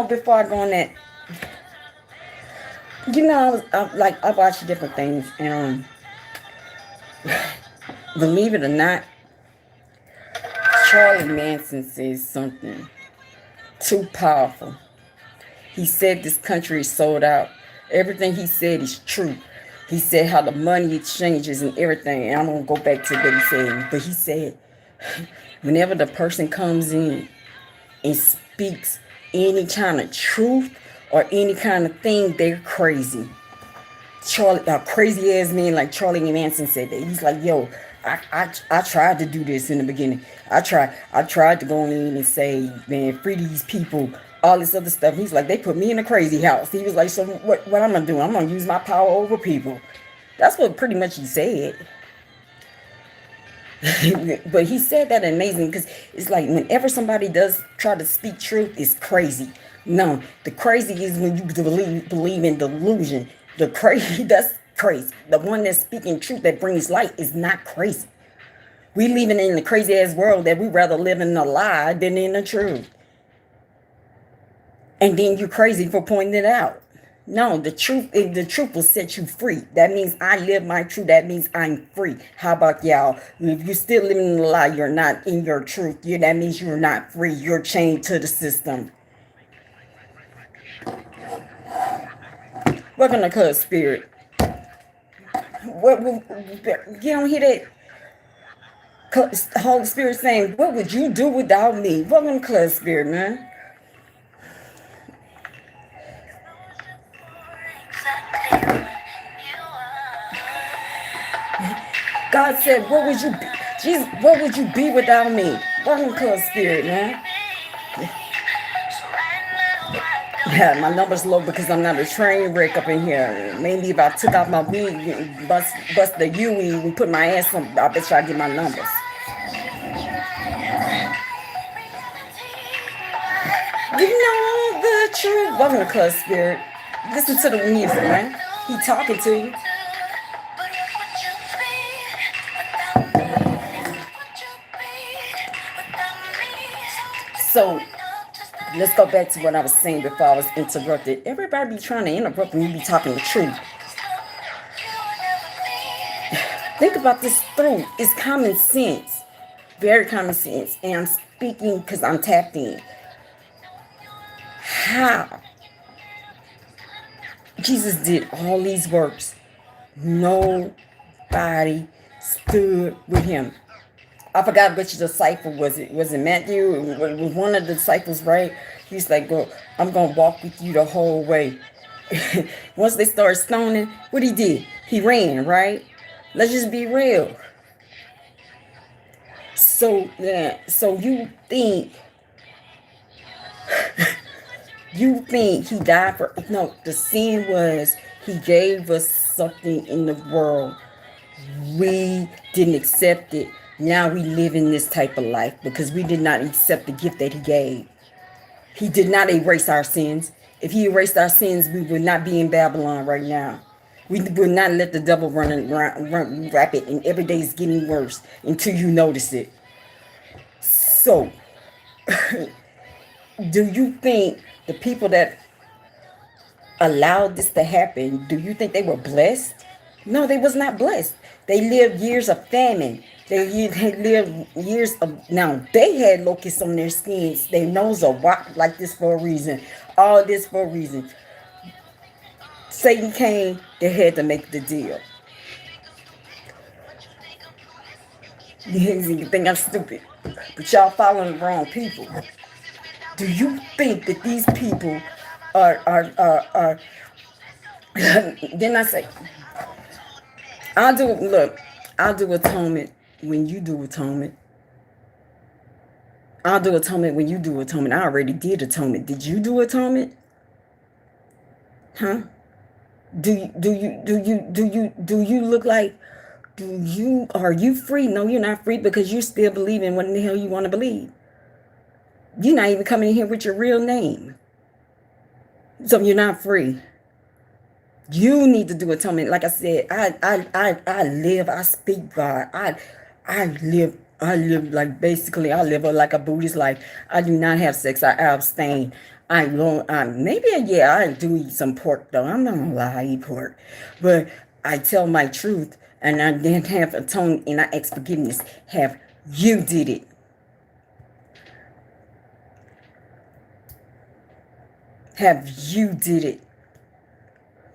Before I go on that, I watch different things, and believe it or not, Charlie Manson says something too powerful. He said this country is sold out. Everything he said is true. He said how the money exchanges and everything. And I'm going to go back to what he said. But he said, whenever the person comes in and speaks any kind of truth or any kind of thing, they're crazy. Crazy ass man like Charlie Manson said that. He's like, yo, I tried to do this in the beginning. I tried to go in and say, man, free these people, all this other stuff. He's like, they put me in a crazy house. He was like, so what I'm gonna do? I'm gonna use my power over people. That's what pretty much he said. But he said that amazing because it's like whenever somebody does try to speak truth, it's crazy. No, the crazy is when you believe in delusion. The crazy, that's crazy. The one that's speaking truth that brings light is not crazy. We living in the crazy ass world that we rather live in a lie than in the truth. And then you're crazy for pointing it out. No, the truth will set you free. That means I live my truth. That means I'm free. How about y'all? If you're still living in a lie, you're not in your truth. That means you're not free. You're chained to the system. Welcome to ClubSpirit. You don't hear that? Holy Spirit saying, what would you do without me? Welcome to ClubSpirit, man. God said, what would you be? Jesus, what would you be without me? Welcome to ClubSpirit, man. Yeah, my number's low because I'm not a train wreck up in here. Maybe if I took out my weed, bust the UE and put my ass on, I bet you I get my numbers. You know the truth. Welcome to ClubSpirit. Listen to the music, man. He talking to you. So let's go back to what I was saying before I was interrupted. Everybody be trying to interrupt when you be talking the truth. Think about this through. It's common sense. Very common sense. And I'm speaking because I'm tapped in. How Jesus did all these works. Nobody stood with him. I forgot which disciple was it. Was it Matthew? It was one of the disciples, right? He's like, "Go, I'm gonna walk with you the whole way." Once they started stoning, what he did? He ran, right? Let's just be real. So you think he died for? No, the sin was he gave us something in the world. We didn't accept it. Now we live in this type of life because we did not accept the gift that he gave. He did not erase our sins. If he erased our sins, we would not be in Babylon right now. We would not let the devil run rapid, and every day is getting worse until you notice it. So, do you think the people that allowed this to happen, do you think they were blessed? No, they was not blessed. They lived years of famine. They lived years of, now they had locusts on their skins. Their nose are wide like this for a reason. All this for a reason. Satan came, they had to make the deal. You think I'm stupid, but y'all following the wrong people. Do you think that these people are then I say, I'll do atonement when you do atonement. I'll do atonement when you do atonement. I already did atonement. Did you do atonement? Huh? Do you look like, are you free? No, you're not free because you still believe in what in the hell you want to believe. You're not even coming in here with your real name. So you're not free. You need to do atonement. Like I said, I speak God. I live like basically I live like a Buddhist life. I do not have sex. I abstain. I do eat some pork though. I'm not gonna lie, I eat pork. But I tell my truth and I then have atonement and I ask forgiveness. Have you did it? Have you did it?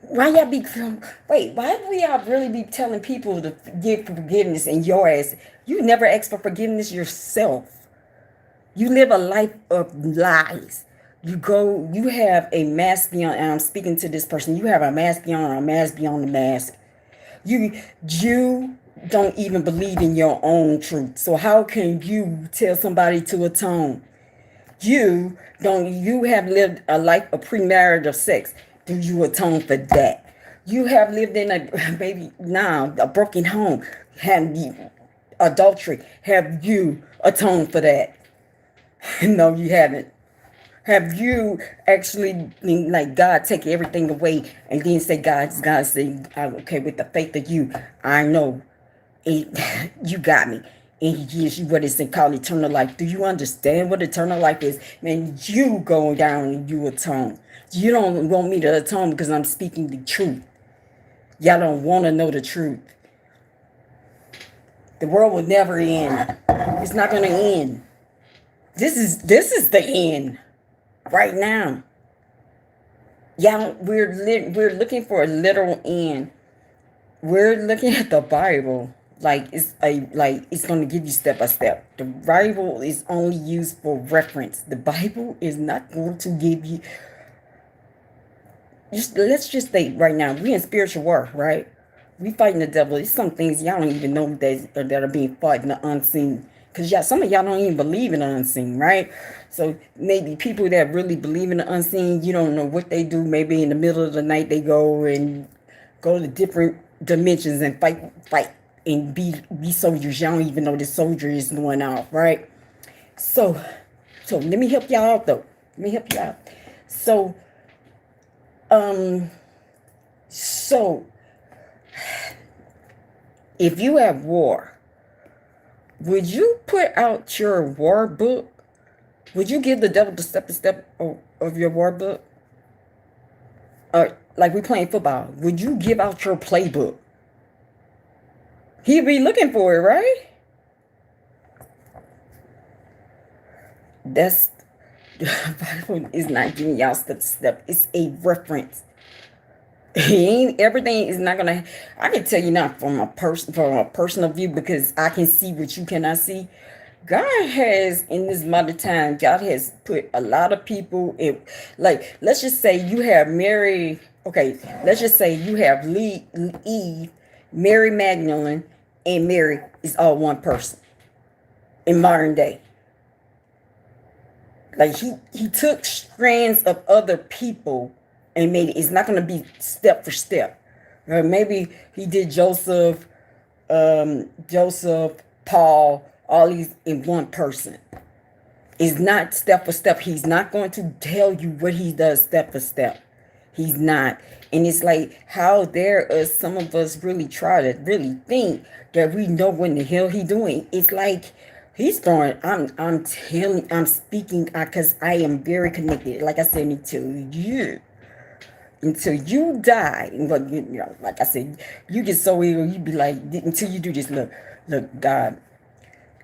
Why y'all why do y'all really be telling people to give forgiveness in your ass? You never ask for forgiveness yourself. You live a life of lies. You have a mask beyond, and I'm speaking to this person, you have a mask beyond, a mask beyond the mask. You don't even believe in your own truth. So how can you tell somebody to atone? You have lived a life of premarital sex. Do you atone for that? You have lived in a broken home. Have you adultery? Have you atoned for that? No, you haven't. Have you actually been like God take everything away and then say God say, okay, with the faith of you, I know it, you got me. And he gives you what is called eternal life. Do you understand what eternal life is? Man, you go down and you atone. You don't want me to atone because I'm speaking the truth. Y'all don't want to know the truth. The world will never end. It's not going to end. This is the end right now. Y'all, we're looking for a literal end. We're looking at the Bible like it's going to give you step by step. The Bible is only used for reference. The Bible is not going to give you. Let's just say right now we in spiritual war, right? We fighting the devil. It's some things y'all don't even know that are being fought in the unseen. Because some of y'all don't even believe in the unseen, right? So maybe people that really believe in the unseen, you don't know what they do. Maybe in the middle of the night they go to different dimensions and fight and be soldiers. Y'all don't even know this soldier is going off, right? So let me help y'all out though. Let me help you out. So if you have war, would you put out your war book? Would you give the devil the step of your war book? Or like we playing football, would you give out your playbook? He'd be looking for it, right? That's the Bible is not giving y'all step to step. It's a reference. Everything is not gonna. I can tell you now from a personal view because I can see what you cannot see. God has in this modern time, God has put a lot of people in. Like, let's just say you have Mary. Okay, let's just say you have Eve, Mary Magdalene, and Mary is all one person in modern day. Like he took strands of other people and made it. It's not going to be step for step. Maybe he did Joseph, Paul, all these in one person. It's not step for step. He's not going to tell you what he does step for step. He's not. And it's like how there are some of us really try to really think that we know what the hell he doing. It's like he's throwing. I'm speaking because I am very connected. Like I said, until you die. But like I said, you get so ill, you be like, until you do this. Look, God.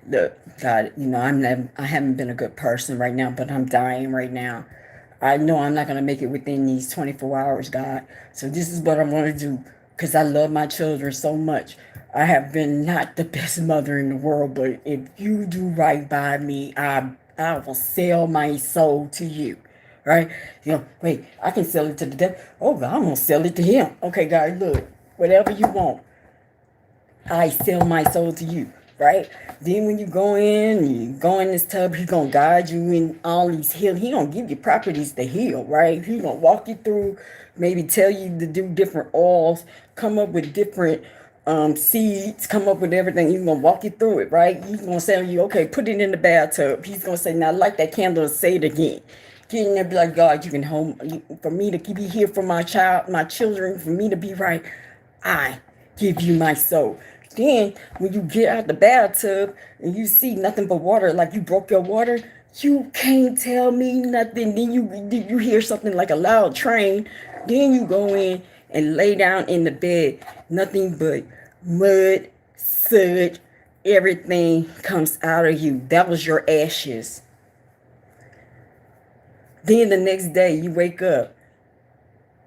Look, God, I haven't been a good person right now, but I'm dying right now. I know I'm not going to make it within these 24 hours, God. So this is what I'm going to do because I love my children so much. I have been not the best mother in the world, but if you do right by me, I will sell my soul to you. Right? Wait, I can sell it to the devil. Oh, God, I'm going to sell it to him. Okay, God, look, whatever you want, I sell my soul to you. Right? Then when you go in this tub, he's going to guide you in all these heals. He going to give you properties to heal, right? He going to walk you through, maybe tell you to do different oils, come up with different seeds, come up with everything. He's going to walk you through it, right? He's going to say to you, okay, put it in the bathtub. He's going to say, now light that candle and say it again. Get in there, be like, God, you can hold, for me to be here for my children, for me to be right, I give you my soul. Then when you get out the bathtub and you see nothing but water, like you broke your water, you can't tell me nothing. Then you hear something like a loud train. Then you go in and lay down in the bed. Nothing but mud, soot, everything comes out of you. That was your ashes. Then the next day you wake up,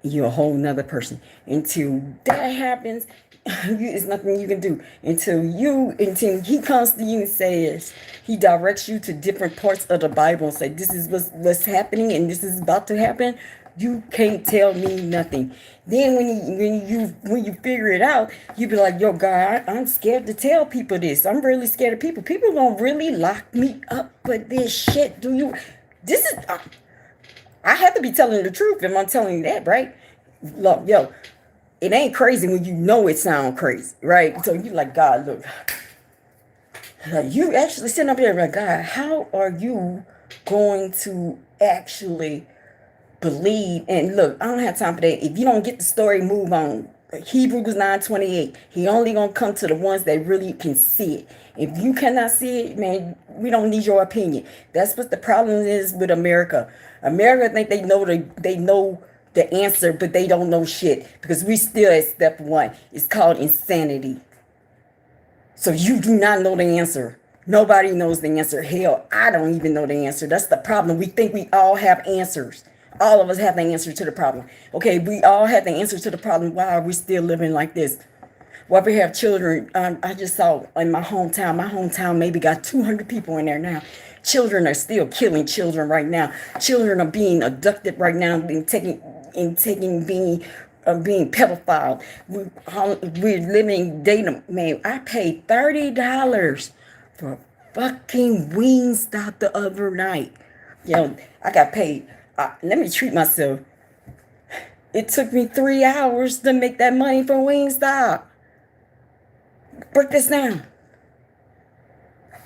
you're a whole nother person. Until that happens, It's nothing you can do until he comes to you and says, he directs you to different parts of the Bible and say, this is what's happening and this is about to happen. You can't tell me nothing. Then when you figure it out, you be like, yo, God, I'm scared to tell people this. I'm really scared of people. People gonna really lock me up for this shit. This is, I have to be telling the truth if I'm telling you that, right? Look, yo, it ain't crazy when you know it sound crazy, right? So you like, God, look, you actually sitting up there like, God, how are you going to actually believe? And look, I don't have time for that. If you don't get the story, move on. Hebrews 9:28. He only gonna come to the ones that really can see it. If you cannot see it, man, we don't need your opinion. That's what the problem is with America. America think they know the answer, but they don't know shit because we still at step one. It's called insanity. So you do not know the answer. Nobody knows the answer. Hell, I don't even know the answer. That's the problem. We think we all have answers. All of us have the answer to the problem. Okay, we all have the answer to the problem. Why are we still living like this? Well, we have children. I just saw in my hometown. My hometown maybe got 200 people in there now. Children are still killing children right now. Children are being abducted right now, being being pedophile. We're living data. Man, I paid $30 for fucking Wingstop the other night. Yo, I got paid. Let me treat myself. It took me 3 hours to make that money for Wingstop. Break this down.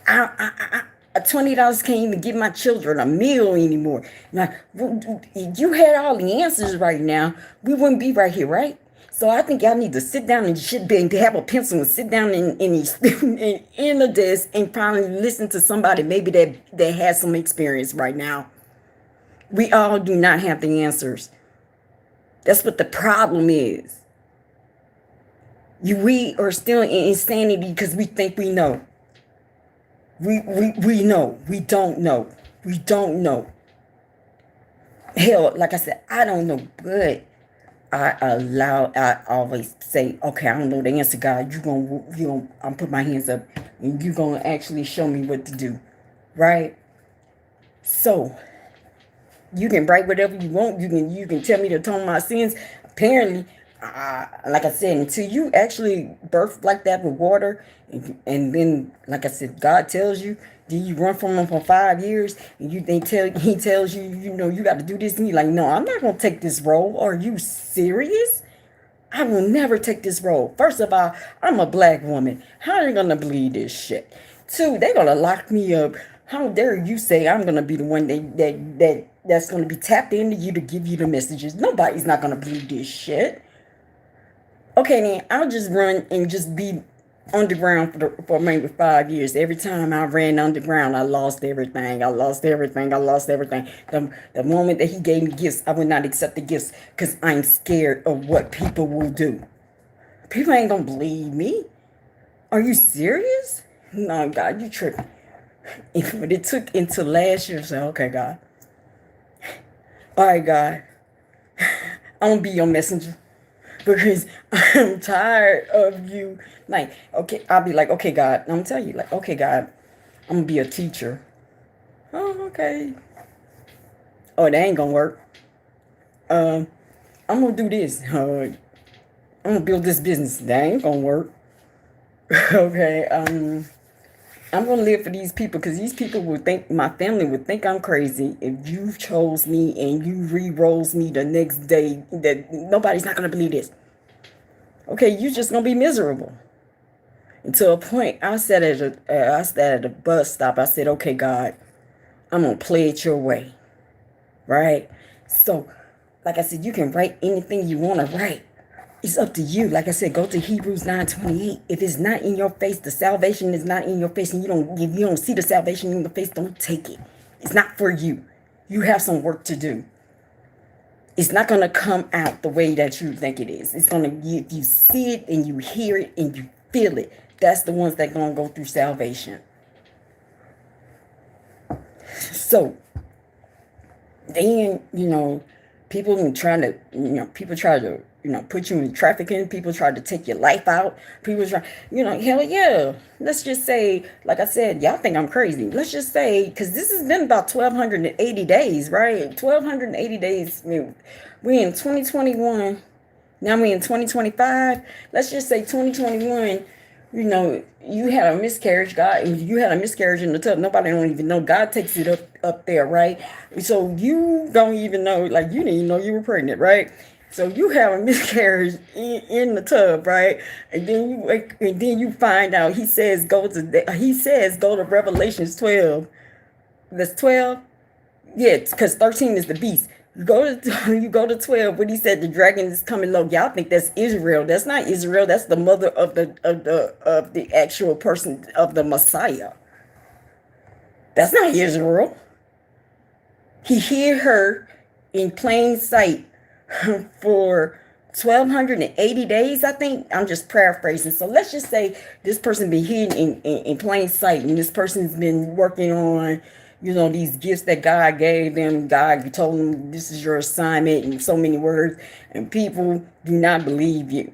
$20 can't even give my children a meal anymore. Now, if you had all the answers right now, we wouldn't be right here, right? So I think y'all need to sit down and to have a pencil and sit down in the desk and probably listen to somebody maybe that has some experience right now. We all do not have the answers. That's what the problem is. We are still in insanity because we think we know. We know. We don't know. We don't know. Hell, like I said, I don't know, but I always say, okay, I don't know the answer, God. You gonna, I'm put my hands up, and you gonna actually show me what to do, right? So you can write whatever you want. You can tell me to atone my sins. Apparently, like I said, until you actually birth like that with water, and then, like I said, God tells you, then you run from him for 5 years, and he tells you, you got to do this, and you're like, no, I'm not gonna take this role. Are you serious? I will never take this role. First of all, I'm a black woman. How are they gonna believe this shit? Two, they're gonna lock me up. How dare you say I'm gonna be the one that's gonna be tapped into you to give you the messages? Nobody's not gonna believe this shit. Okay, then I'll just run and just be underground for maybe 5 years. Every time I ran underground, I lost everything. I lost everything. The moment that he gave me gifts, I would not accept the gifts because I'm scared of what people will do. People ain't gonna believe me. Are you serious? No, God, you tripping. But it took until last year to say, okay, God. All right, God. I'm gonna be your messenger. Because I'm tired of you. Like, okay, I'll be like, okay, God. I'm gonna tell you, like, okay, God, I'm gonna be a teacher. Oh, okay. Oh, that ain't gonna work. I'm gonna do this. I'm gonna build this business. That ain't gonna work. Okay. I'm gonna live for these people because these people my family would think I'm crazy if you chose me and you re-rolls me the next day. That nobody's not gonna believe this. Okay, you just gonna be miserable. And to a point, I sat at a bus stop. I said, okay, God, I'm gonna play it your way, right? So, like I said, you can write anything you want to write. It's up to you. Like I said, go to Hebrews 9:28. If it's not in your face, the salvation is not in your face, and if you don't see the salvation in the face, don't take it. It's not for you. You have some work to do. It's not going to come out the way that you think it is. It's going to, if you see it and you hear it and you feel it, that's the ones that are going to go through salvation. So, then, people try to put you in trafficking. People tried to take your life out. People try, hell yeah. Let's just say, like I said, y'all think I'm crazy. Let's just say, because this has been about 1,280 days, right? 1,280 days. I mean, we in 2021. Now we in 2025. Let's just say 2021. You had a miscarriage. You had a miscarriage in the tub. Nobody don't even know. God takes it up there, right? So you don't even know, like you didn't even know you were pregnant, right? So you have a miscarriage in the tub, right? And then you find out. He says go to Revelations 12. That's 12. Yeah, because 13 is the beast. You go to 12 when he said the dragon is coming low. Y'all think that's Israel. That's not Israel. That's the mother of the actual person of the Messiah. That's not Israel. He hid her in plain sight for 1,280 days, I think. I'm just paraphrasing. So let's just say this person been hidden in plain sight, and this person's been working on these gifts that God gave them. God told them this is your assignment in so many words, and people do not believe you.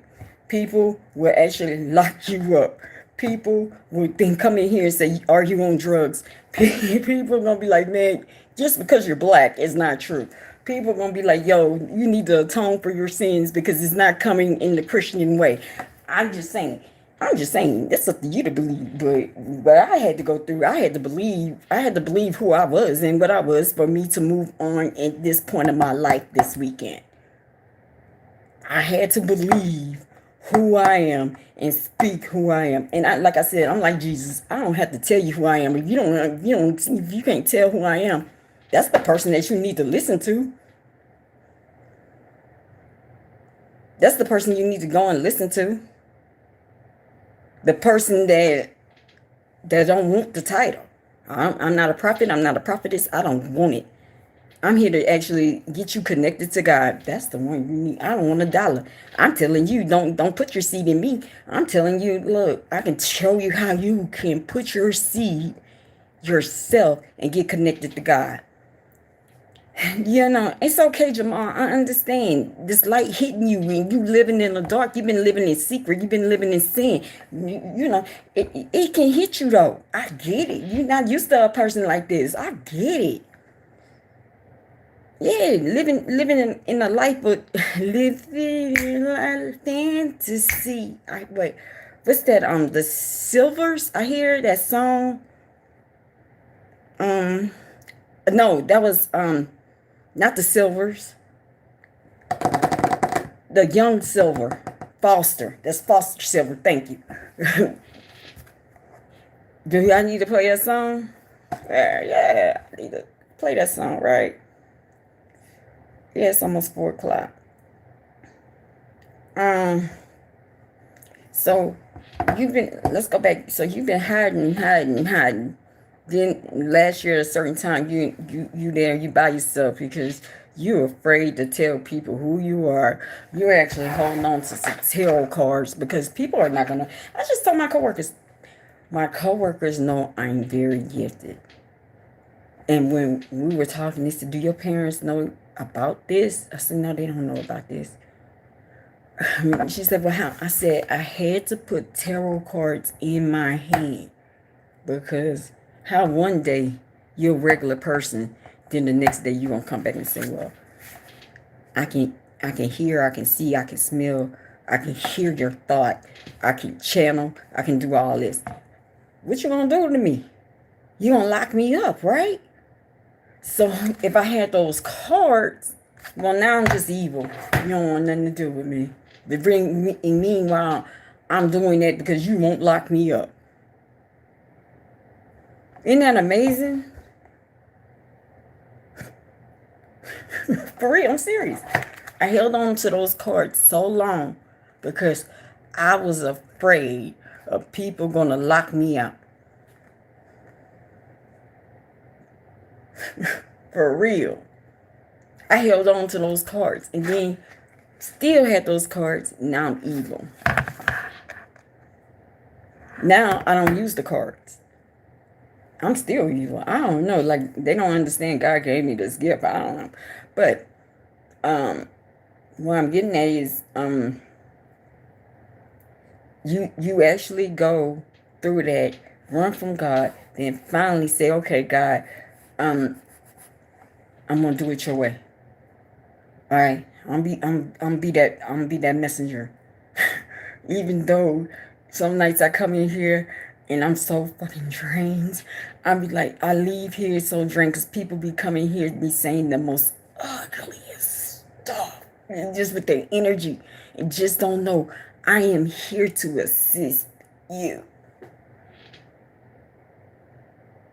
People will actually lock you up. People will then come in here and say, are you on drugs? People are going to be like, man, just because you're black is not true. People are going to be like, yo, you need to atone for your sins because it's not coming in the Christian way. I'm just saying, that's up to you to believe. But I had to go through, I had to believe who I was and what I was for me to move on at this point of my life this weekend. I had to believe who I am and speak who I am. And like I said, I'm like Jesus. I don't have to tell you who I am. If you can't tell who I am, that's the person that you need to listen to. That's the person you need to go and listen to. The person that don't want the title. I'm not a prophet. I'm not a prophetess. I don't want it. I'm here to actually get you connected to God. That's the one you need. I don't want $1. I'm telling you, don't put your seed in me. I'm telling you, look, I can show you how you can put your seed yourself and get connected to God. It's okay, Jamal. I understand. This light hitting you when you living in the dark. You've been living in secret. You've been living in sin. It can hit you though. I get it. You're not used to a person like this. I get it. Yeah, living in a life, but living in a fantasy. Wait, what's that? The Silvers. I hear that song. No, that was not the Silvers. The Young Silver, Foster. That's Foster Silver. Thank you. Do I need to play that song? Yeah, I need to play that song, right? Yeah, it's almost 4 o'clock. So let's go back. So you've been hiding. Then last year at a certain time, you there, you by yourself because you're afraid to tell people who you are. You're actually holding on to some tarot cards because people are not gonna. I just told my coworkers. My coworkers know I'm very gifted. And when we were talking, they said, "Do your parents know about this?" I said, "No, they don't know about this." She said, "Well, how?" I said, "I had to put tarot cards in my hand because how one day you're a regular person, then the next day you're gonna come back and say, well, I can hear, I can see, I can smell, I can hear your thought, I can channel, I can do all this. What you gonna do to me? You gonna lock me up, right?" So if I had those cards, well, now I'm just evil. You don't want nothing to do with me. But meanwhile, I'm doing that because you won't lock me up. Isn't that amazing? For real, I'm serious. I held on to those cards so long because I was afraid of people gonna lock me out. For real. I held on to those cards and then still had those cards. Now I'm evil. Now I don't use the cards. I'm still evil. I don't know. Like, they don't understand God gave me this gift. I don't know. But what I'm getting at is you actually go through that, run from God, then finally say, okay, God, I'm gonna do it your way. All right, I'm be that messenger. Even though some nights I come in here and I'm so fucking drained, I be like, I leave here so drained because people be coming here be saying the most ugliest stuff, and just with their energy, and just don't know I am here to assist you.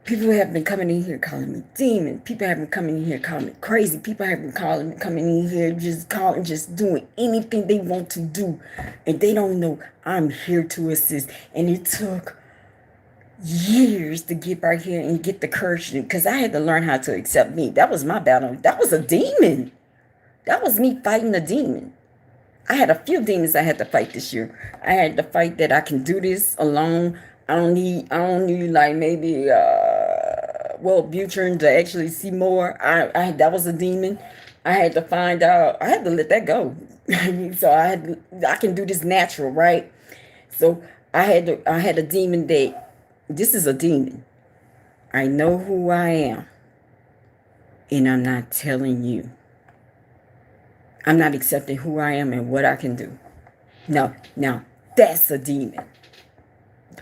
People have been coming in here calling me demon. People have been coming in here calling me crazy. People have been coming in here just doing anything they want to do. And they don't know I'm here to assist. And it took years to get right here and get the courage because I had to learn how to accept me. That was my battle. That was a demon. That was me fighting a demon. I had a few demons I had to fight this year. I had to fight that I can do this alone. I don't need like maybe Butrin to actually see more. I that was a demon. I had to find out. I had to let that go. So I can do this natural, right? So I had a demon that this is a demon. I know who I am, and I'm not telling you. I'm not accepting who I am and what I can do. No, that's a demon.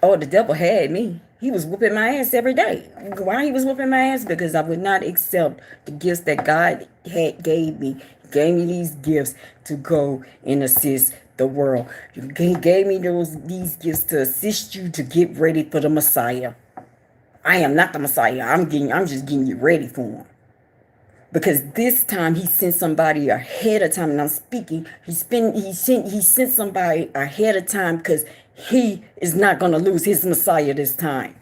Oh, the devil had me. He was whooping my ass every day. Why he was whooping my ass? Because I would not accept the gifts that God had gave me. He gave me these gifts to go and assist the world. He gave me these gifts to assist you to get ready for the Messiah. I am not the Messiah. I'm just getting you ready for him. Because this time he sent somebody ahead of time, and I'm speaking. He sent somebody ahead of time because he is not going to lose his Messiah this time.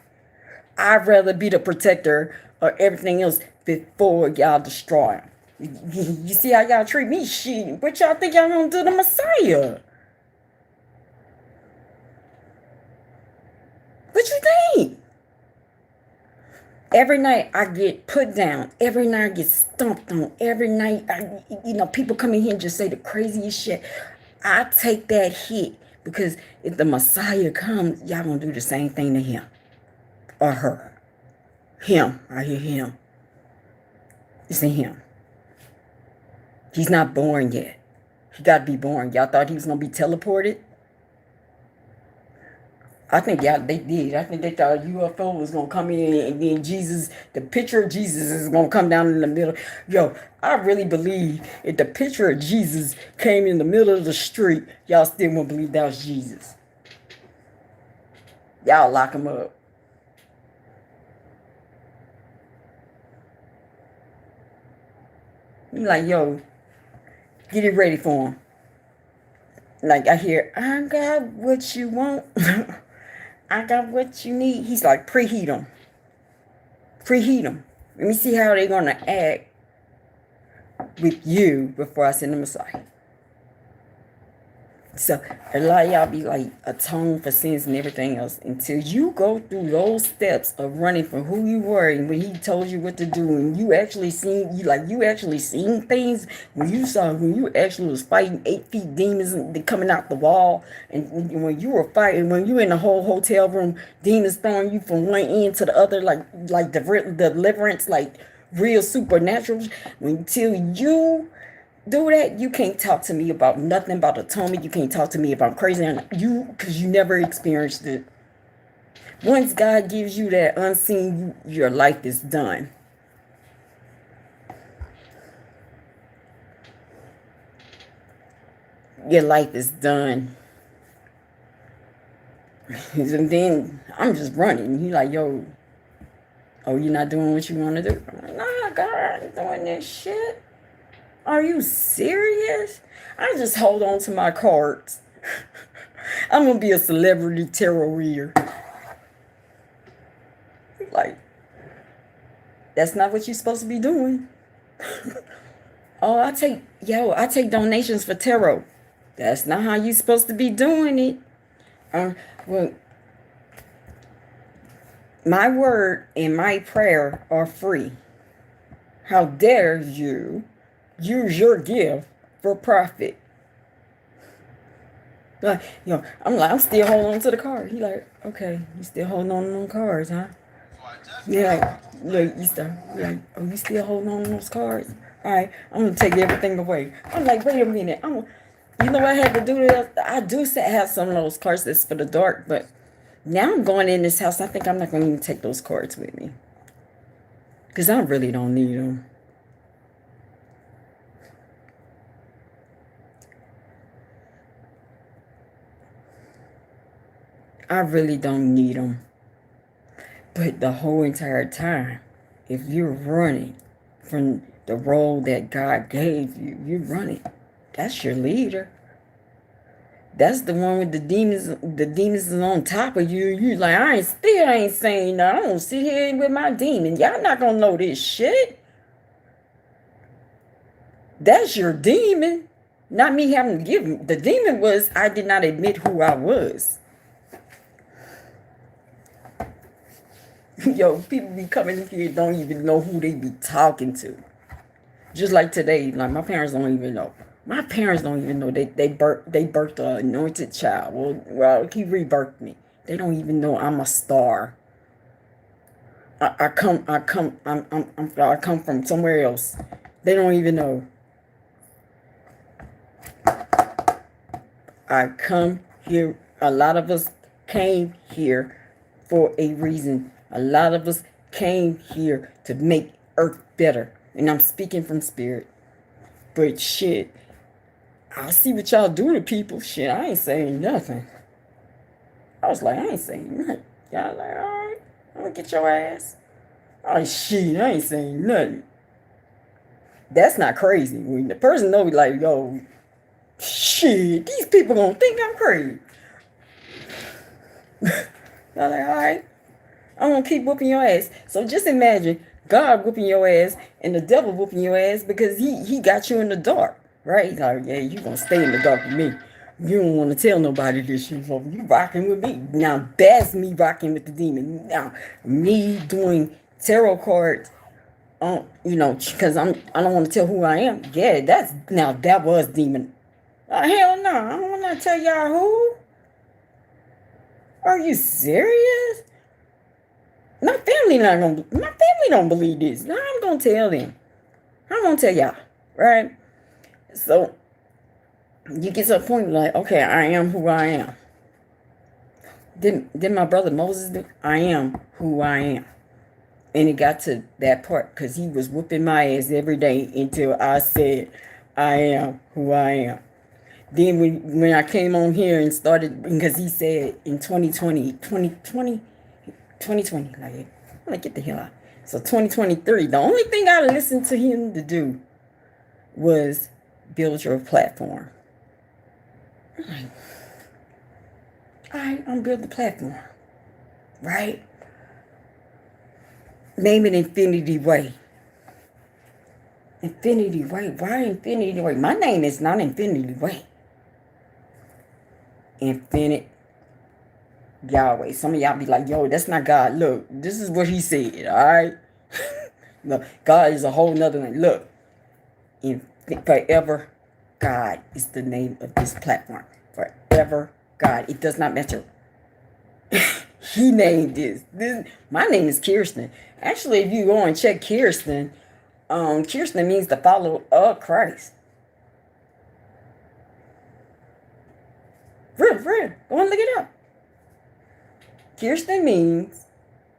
I'd rather be the protector of everything else before y'all destroy him. You see how y'all treat me? Shit, what y'all think y'all gonna do to Messiah? What you think? Every night I get put down. Every night I get stomped on. Every night, people come in here and just say the craziest shit. I take that hit because if the Messiah comes, y'all gonna do the same thing to him or her. Him. I hear him. It's in him. He's not born yet. He got to be born. Y'all thought he was gonna be teleported? I think they did. I think they thought a UFO was going to come in and then the picture of Jesus is going to come down in the middle. Yo, I really believe if the picture of Jesus came in the middle of the street, y'all still won't believe that was Jesus. Y'all lock him up. You like, yo, get it ready for him. Like I hear, I got what you want. I got what you need. He's like, preheat them. Preheat them. Let me see how they're going to act with you before I send the Messiah. So a lot of y'all be like atone for sins and everything else until you go through those steps of running from who you were and when he told you what to do and you actually seen things when you actually was fighting 8 feet demons and coming out the wall and when you were fighting when you in the whole hotel room demons throwing you from one end to the other like the deliverance like real supernatural until you do that, you can't talk to me about nothing about atonement. You can't talk to me about crazy because you never experienced it. Once God gives you that unseen, your life is done. Your life is done. And then I'm just running. You're like, yo, oh, you're not doing what you want to do? I'm like, nah, God, I ain't doing this shit. Are you serious? I just hold on to my cards. I'm going to be a celebrity tarot reader. Like, that's not what you're supposed to be doing. Oh, I take donations for tarot. That's not how you're supposed to be doing it. Well, my word and my prayer are free. How dare you use your gift for profit. Like, I'm still holding on to the card. He like, okay, you still holding on to them cards, huh? Yeah, like, you still holding on to those cards? All right, I'm gonna take everything away. I'm like, wait a minute, you know what I had to do this? I do have some of those cards that's for the dark, but now I'm going in this house. I think I'm not going to even take those cards with me because I really don't need them. I really don't need them. But the whole entire time, if you're running from the role that God gave you, you're running. That's your leader. That's the one with the demons. The demons is on top of you. You like, I ain't saying nothing. I don't sit here with my demon. Y'all not gonna know this shit. That's your demon. Not me having to give him. The demon was I did not admit who I was. Yo, people be coming in here don't even know who they be talking to. Just like today, like my parents don't even know. My parents don't even know they birthed an anointed child. Well, he rebirthed me. They don't even know I'm a star. I come from somewhere else. They don't even know. I come here. A lot of us came here for a reason. A lot of us came here to make Earth better. And I'm speaking from spirit. But shit, I see what y'all do to people. Shit, I ain't saying nothing. I was like, I ain't saying nothing. Y'all like, all right, I'm gonna get your ass. Oh shit, I ain't saying nothing. That's not crazy. When the person know like, yo, shit, these people gonna think I'm crazy. Y'all like, all right, I'm gonna keep whooping your ass. So just imagine God whooping your ass and the devil whooping your ass because he got you in the dark, right? He's like, yeah, you gonna stay in the dark with me. You don't want to tell nobody this shit. So you rocking with me. Now that's me rocking with the demon. Now me doing tarot cards, because I don't want to tell who I am. Yeah, that was demon. Hell no, I don't want to tell y'all who. Are you serious? My family don't believe this. Now I'm gonna tell them. I'm gonna tell y'all, right? So you get to a point like, okay, I am who I am. Then my brother Moses did, I am who I am. And it got to that part because he was whooping my ass every day until I said, I am who I am. Then when I came on here and started, because he said in 2020, like, I'm like, get the hell out. So 2023, the only thing I listened to him to do was build your platform. I'm like, all right, I'm building the platform, right? Name it Infinity Way. Infinity Way. Why Infinity Way? My name is not Infinity Way. Infinite Yahweh. Some of y'all be like, yo, that's not God. Look, this is what he said, all right? No, God is a whole nother thing. Look, forever God is the name of this platform. Forever God. It does not matter. He named this. My name is Kirsten. Actually, if you go and check Kirsten, Kirsten means the follower of Christ. Real. Go and look it up. Kirsten means,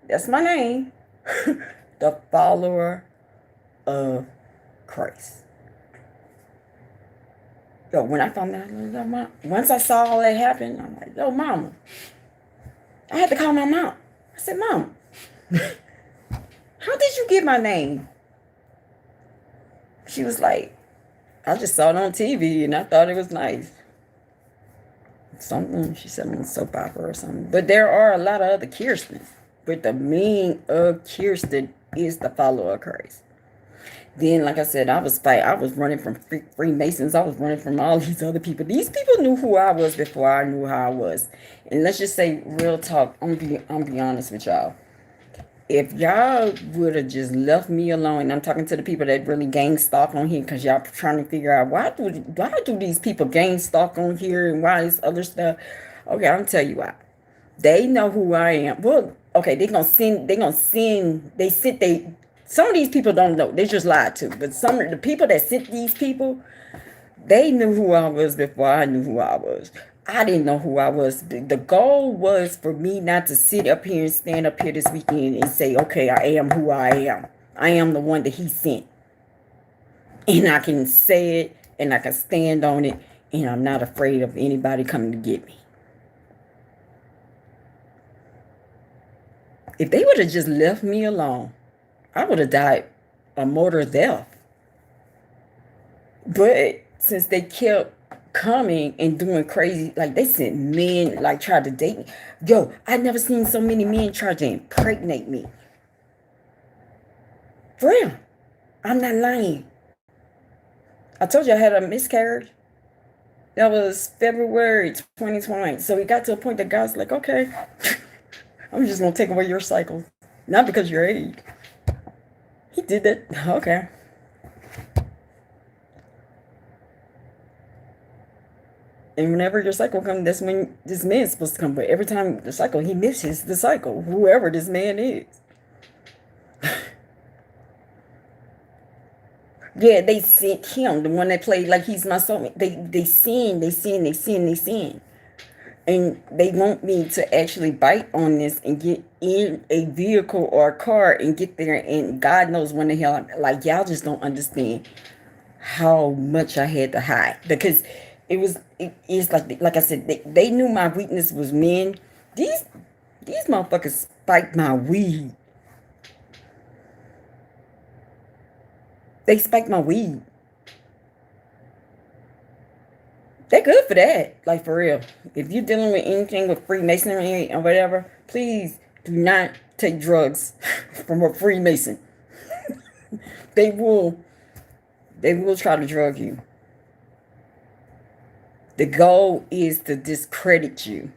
that's my name, the follower of Christ. Yo, when I found out, once I saw all that happen, I'm like, yo, mama. I had to call my mom. I said, Mom, how did you get my name? She was like, I just saw it on TV and I thought it was nice. Something, she said, on soap opera or something. But there are a lot of other Kirstens. But the meaning of Kirsten is the follower of Christ. Then, like I said, I was running from Freemasons. I was running from all these other people. These people knew who I was before I knew how I was. And let's just say, real talk, I'm be honest with y'all. If y'all would have just left me alone, and I'm talking to the people that really gang stalk on here, because y'all trying to figure out why do these people gang stalk on here and why is other stuff. Okay, I'm gonna tell you why. They know who I am. Well, okay, they sent some of these people don't know. They just lied to. But some of the people that sent these people, they knew who I was before I knew who I was. I didn't know who I was. The goal was for me not to sit up here and stand up here this weekend and say, okay, I am who I am. I am the one that he sent. And I can say it and I can stand on it and I'm not afraid of anybody coming to get me. If they would have just left me alone, I would have died a mortal death. But since they kept coming and doing crazy, like they sent men, like tried to date me. Yo, I never seen so many men try to impregnate me. For real. I'm not lying. I told you I had a miscarriage. That was February 2020. So it got to a point that God's like, okay, I'm just going to take away your cycle. Not because you're age. He did that. Okay. And whenever your cycle comes, that's when this man's supposed to come. But every time the cycle, he misses the cycle, whoever this man is. Yeah, they sent him, the one that played like he's my soulmate. They sin. And they want me to actually bite on this and get in a vehicle or a car and get there. And God knows when the hell like, y'all just don't understand how much I had to hide. Because it's like I said, they knew my weakness was men. These motherfuckers spiked my weed. They spiked my weed. They're good for that. Like, for real. If you're dealing with anything with Freemasonry or whatever, please do not take drugs from a Freemason. They will try to drug you. The goal is to discredit you.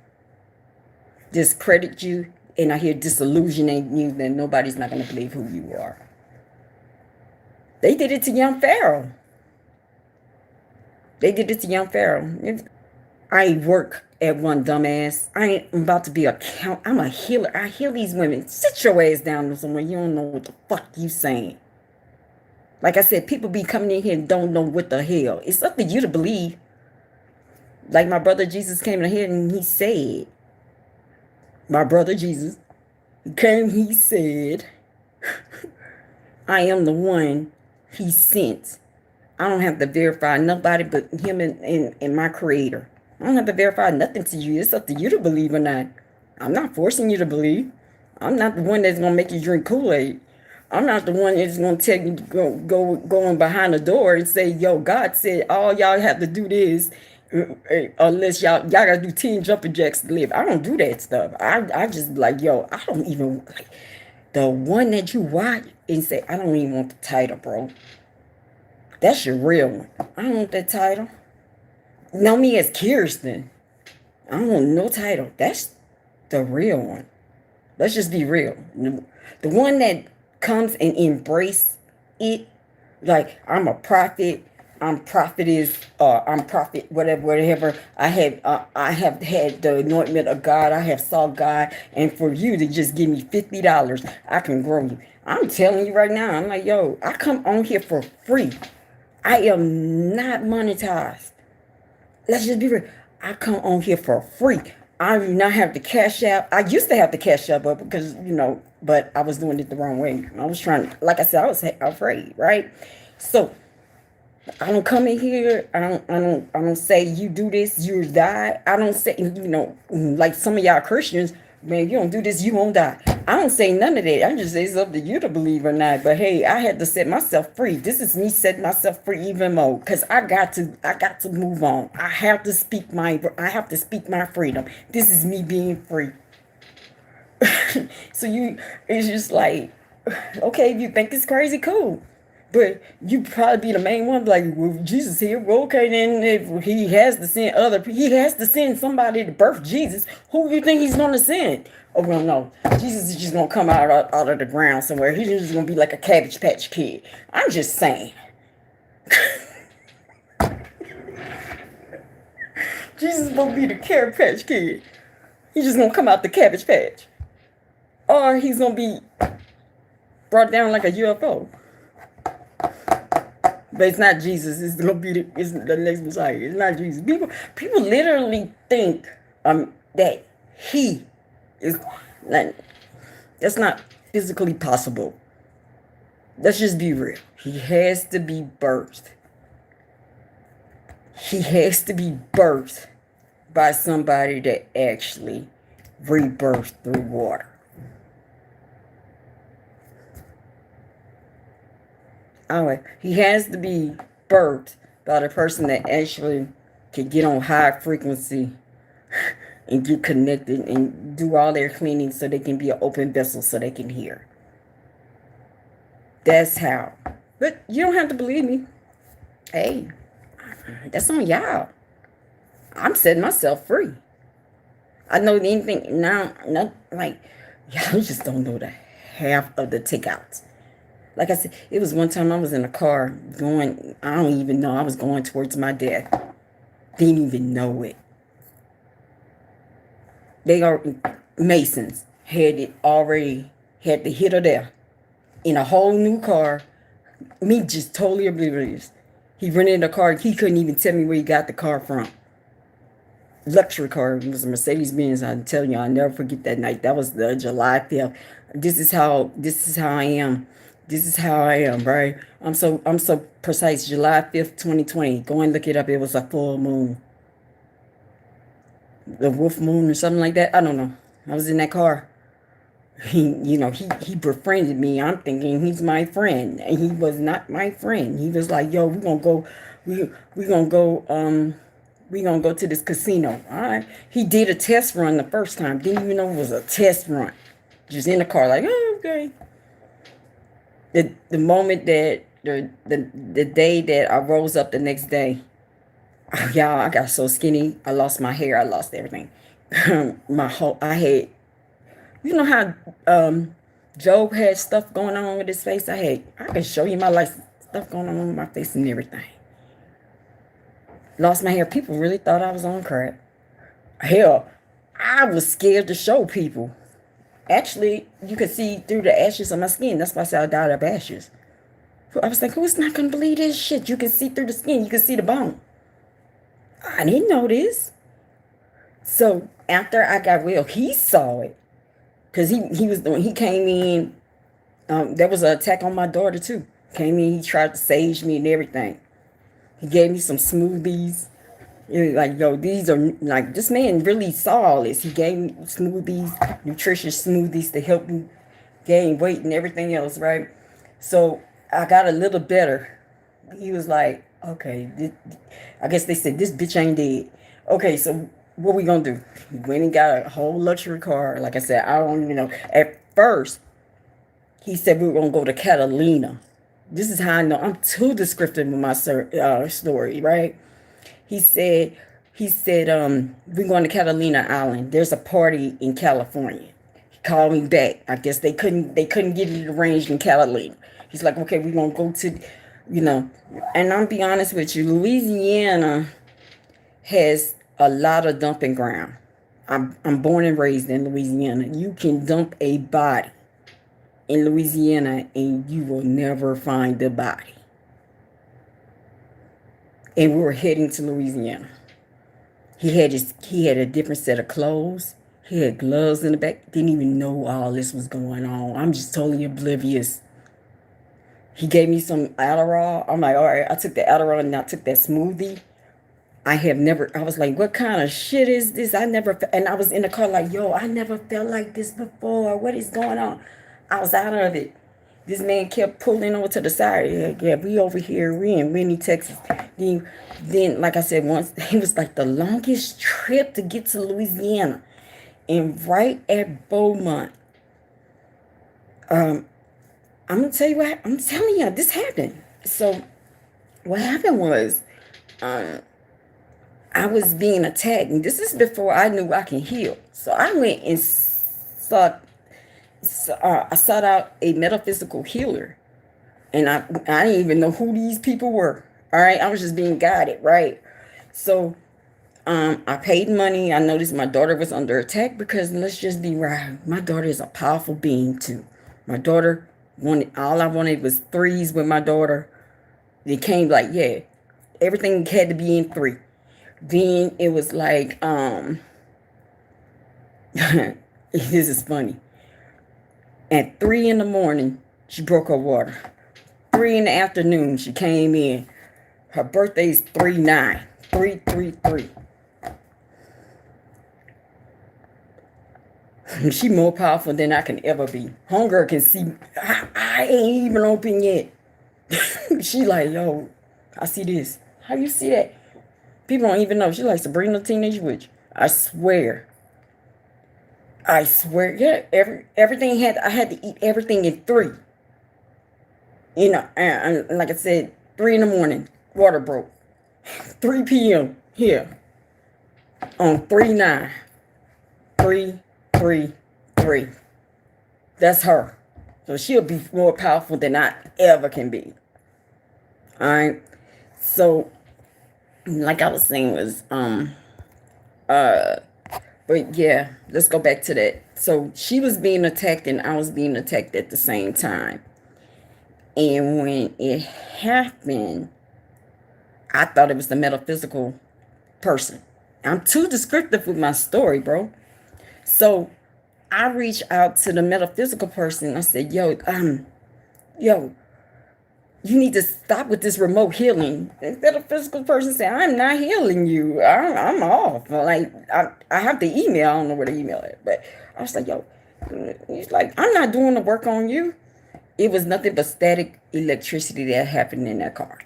And I hear disillusionate you, then nobody's not going to believe who you are. They did it to young Pharaoh. I work at one, dumbass. I ain't about to be a count. I'm a healer. I heal these women. Sit your ass down somewhere. You don't know what the fuck you saying. Like I said, people be coming in here and don't know what the hell. It's up to you to believe. Like my brother Jesus came in here and he said, he said, I am the one he sent. I don't have to verify nobody but him and my creator. I don't have to verify nothing to you. It's up to you to believe or not. I'm not forcing you to believe. I'm not the one that's going to make you drink Kool-Aid. I'm not the one that's going to tell you to go in behind the door and say, yo, God said all y'all have to do this unless y'all got to do 10 jumping jacks to live. I don't do that stuff. I just like, yo, I don't even, like, the one that you watch and say, I don't even want the title, bro. That's your real one. I don't want that title. Know me as Kirsten. I don't want no title. That's the real one. Let's just be real. The one that comes and embrace it, like I'm a prophet, I'm prophetess, I'm prophet, whatever. I have had the anointment of God. I have saw God, and for you to just give me $50, I can grow you. I'm telling you right now. I'm like, yo, I come on here for free. I am not monetized. Let's just be real. I come on here for free. I do not have the cash app. I used to have the cash app up because, but I was doing it the wrong way. I was trying, like I said, I was afraid, right? So I don't come in here. I don't say you do this, you die. I don't say, like some of y'all Christians, man, you don't do this, you won't die. I don't say none of that. I just say it's up to you to believe or not. But hey, I had to set myself free. This is me setting myself free even more. Because I got to move on. I have to speak my freedom. This is me being free. So it's just like, okay, if you think it's crazy, cool. But you probably be the main one, like, well, Jesus here. Well, okay, then if he has to send he has to send somebody to birth Jesus. Who do you think he's going to send? Oh, well, no. Jesus is just going to come out of the ground somewhere. He's just going to be like a Cabbage Patch Kid. I'm just saying. Jesus is going to be the Cabbage Patch Kid. He's just going to come out the Cabbage Patch. Or he's going to be brought down like a UFO. But it's not Jesus. It's gonna be it's the next Messiah. It's not Jesus. People literally think that he is like, that's not physically possible. Let's just be real. He has to be birthed. He has to be birthed by somebody that actually rebirthed through water. Anyway, he has to be birthed by the person that actually can get on high frequency and get connected and do all their cleaning so they can be an open vessel so they can hear. That's how. But you don't have to believe me. Hey, that's on y'all. I'm setting myself free. I know anything now, not like, y'all just don't know the half of the takeouts. Like I said, it was one time I was in a car going, I don't even know, I was going towards my death. Didn't even know it. They are Masons, had it already, had the hit of there in a whole new car. Me just totally oblivious. He rented a car, he couldn't even tell me where he got the car from. Luxury car, it was a Mercedes-Benz. I'm telling you, I'll never forget that night. That was the July 5th. This is how I am. This is how I am, right? I'm so precise. July 5th, 2020. Go and look it up. It was a full moon. The wolf moon or something like that. I don't know. I was in that car. He befriended me. I'm thinking he's my friend. And he was not my friend. He was like, yo, we're gonna go to this casino. All right. He did a test run the first time. Didn't even know it was a test run. Just in the car, like, oh, okay. The moment that the day that I rose up the next day, y'all, I got so skinny. I lost my hair. I lost everything. I had, you know how Job had stuff going on with his face. I can show you my life, stuff going on with my face and everything. Lost my hair. People really thought I was on crack. Hell, I was scared to show people. Actually, you could see through the ashes of my skin. That's why I said I died of ashes. I was like, who's not going to believe this shit? You can see through the skin. You can see the bone. I didn't know this. So after I got well, he saw it. Because he came in. There was an attack on my daughter too. Came in, he tried to sage me and everything. He gave me some smoothies. Like, yo, these are, like, this man really saw all this. He gave me smoothies, nutritious smoothies to help me gain weight and everything else, right? So I got a little better. He was like, okay, I guess they said, this bitch ain't dead. Okay, so what we gonna do? He went and got a whole luxury car. Like I said, I don't even know. At first, he said we were gonna go to Catalina. This is how I know. I'm too descriptive with my story, right? He said, we're going to Catalina Island. There's a party in California. He called me back. I guess they couldn't get it arranged in Catalina. He's like, okay, we're going to go to, and I'll be honest with you, Louisiana has a lot of dumping ground. I'm born and raised in Louisiana. You can dump a body in Louisiana and you will never find the body. And we were heading to Louisiana. He had a different set of clothes. He had gloves in the back. Didn't even know all this was going on. I'm just totally oblivious. He gave me some Adderall. I'm like, all right, I took the Adderall and I took that smoothie. I was like, what kind of shit is this? And I was in the car like, yo, I never felt like this before. What is going on? I was out of it. This man kept pulling over to the side. Yeah, we over here. We in Winnie, Texas. Then, like I said, once, it was like the longest trip to get to Louisiana. And right at Beaumont, I'm gonna tell you what I'm telling you. This happened. So what happened was, um, I was being attacked, and this is before I knew I can heal. So I went and I sought out a metaphysical healer, and I didn't even know who these people were. All right, I was just being guided, right? So I paid money. I noticed my daughter was under attack because let's just be right. My daughter is a powerful being too. My daughter wanted all I wanted was threes with my daughter. It came like, yeah, everything had to be in three. Then it was like, this is funny. At 3 in the morning, she broke her water. 3 in the afternoon, she came in. Her birthday is 3/9. 333. She more powerful than I can ever be. Homegirl can see. I ain't even open yet. She like, yo, I see this. How you see that? People don't even know. She like Sabrina the Teenage Witch. I swear. I swear. Yeah, everything I had to eat everything in 3. You know, and like I said, 3 in the morning, water broke. 3 p.m. here on 3/9. 333. That's her. So she'll be more powerful than I ever can be. Alright. So like I was saying was but yeah, let's go back to that. So she was being attacked and I was being attacked at the same time. And when it happened, I thought it was the metaphysical person. I'm too descriptive with my story, bro. So I reached out to the metaphysical person. I said, yo, you need to stop with this remote healing. The metaphysical person said, I'm not healing you. I'm off. Like, I have the email. I don't know where the email is. But I was like, yo, he's like, I'm not doing the work on you. It was nothing but static electricity that happened in that car.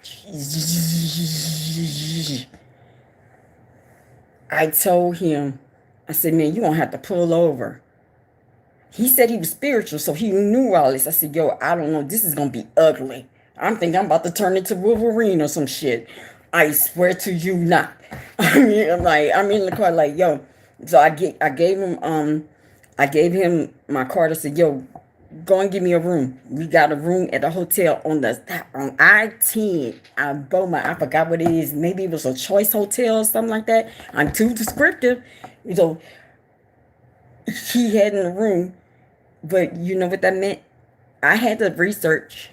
I told him, I said, man, you're going to have to pull over. He said he was spiritual, so he knew all this. I said, yo, I don't know. This is going to be ugly. I'm thinking I'm about to turn into Wolverine or some shit. I swear to you not. I mean, I'm in the car like, yo. So I gave him my card. I said, yo, go and give me a room. We got a room at a hotel on I-10 on Beaumont. I forgot what it is. Maybe it was a Choice Hotel or something like that. I'm too descriptive. So he had in the room, but you know what that meant? I had to research.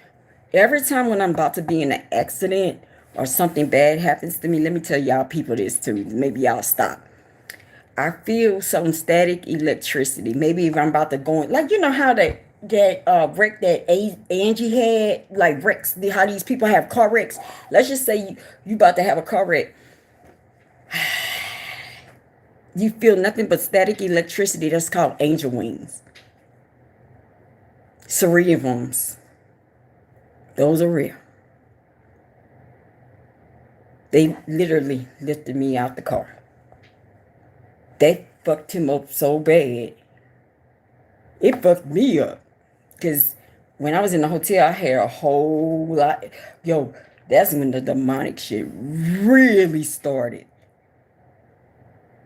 Every time when I'm about to be in an accident or something bad happens to me, let me tell y'all people this too. Maybe y'all stop. I feel some static electricity. Maybe if I'm about to go in, like, you know how that wreck that Angie had, like wrecks, how these people have car wrecks. Let's just say you about to have a car wreck. You feel nothing but static electricity. That's called angel wings. Cerebrums. Those are real. They literally lifted me out the car. They fucked him up so bad. It fucked me up. Because when I was in the hotel, I had a whole lot. Yo, that's when the demonic shit really started.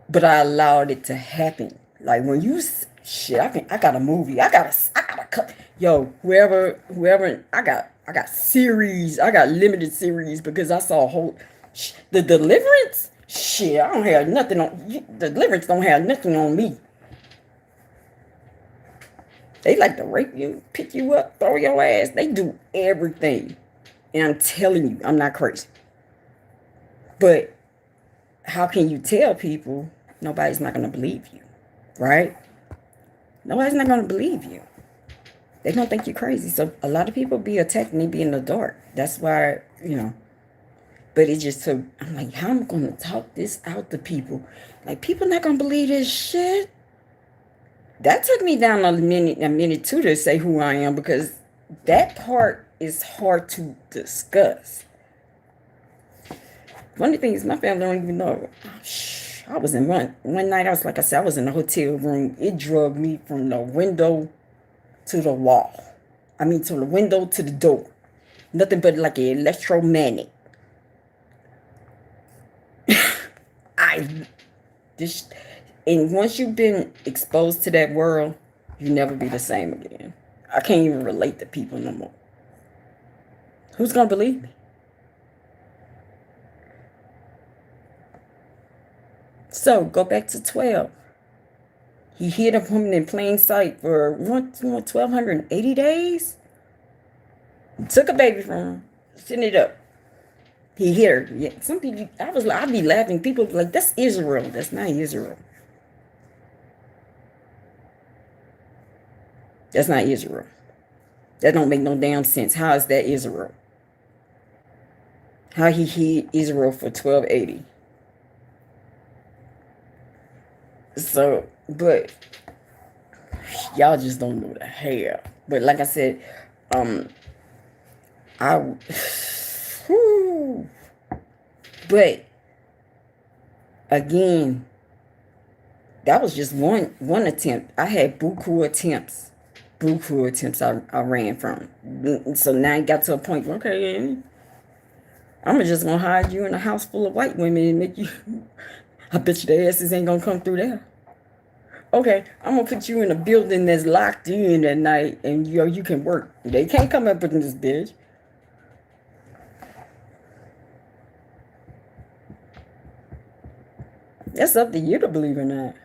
But I allowed it to happen. Like when you shit, I got a movie. I got a cut. Yo, whoever, I got series. I got limited series because I saw a whole the Deliverance. Shit, I don't have nothing on. Deliverance don't have nothing on me. They like to rape you, pick you up, throw your ass. They do everything. And I'm telling you, I'm not crazy. But how can you tell people nobody's not going to believe you, right? Nobody's not going to believe you. They don't think you're crazy. So a lot of people be attacked and they be in the dark. That's why, but it just took, I'm like, how am I going to talk this out to people? Like, people not going to believe this shit. That took me down a minute too to say who I am, because that part is hard to discuss. Funny thing is, my family don't even know. I was in one night. I was like I said, I was in a hotel room. It drugged me from the window to the wall. I mean, to the window to the door. Nothing but like an electromagnet. I just, and once you've been exposed to that world, you never be the same again. I can't even relate to people no more. Who's gonna believe me? So go back to 12. He hid a woman in plain sight for 1,280 days. Took a baby from her, sent it up. He hit her. Yeah, some people, I'd be laughing. People be like, that's Israel. That's not Israel. That's not Israel. That don't make no damn sense. How is that Israel? How he hid Israel for 1280. So, but y'all just don't know the hell. But like I said, I, whew, but again, that was just one attempt. I had buku attempts I ran from. So now it got to a point, okay, I'm just gonna hide you in a house full of white women and make you, I bet you their asses ain't gonna come through there. Okay, I'm gonna put you in a building that's locked in at night and you can work. They can't come up in this bitch. That's up to you to believe or not.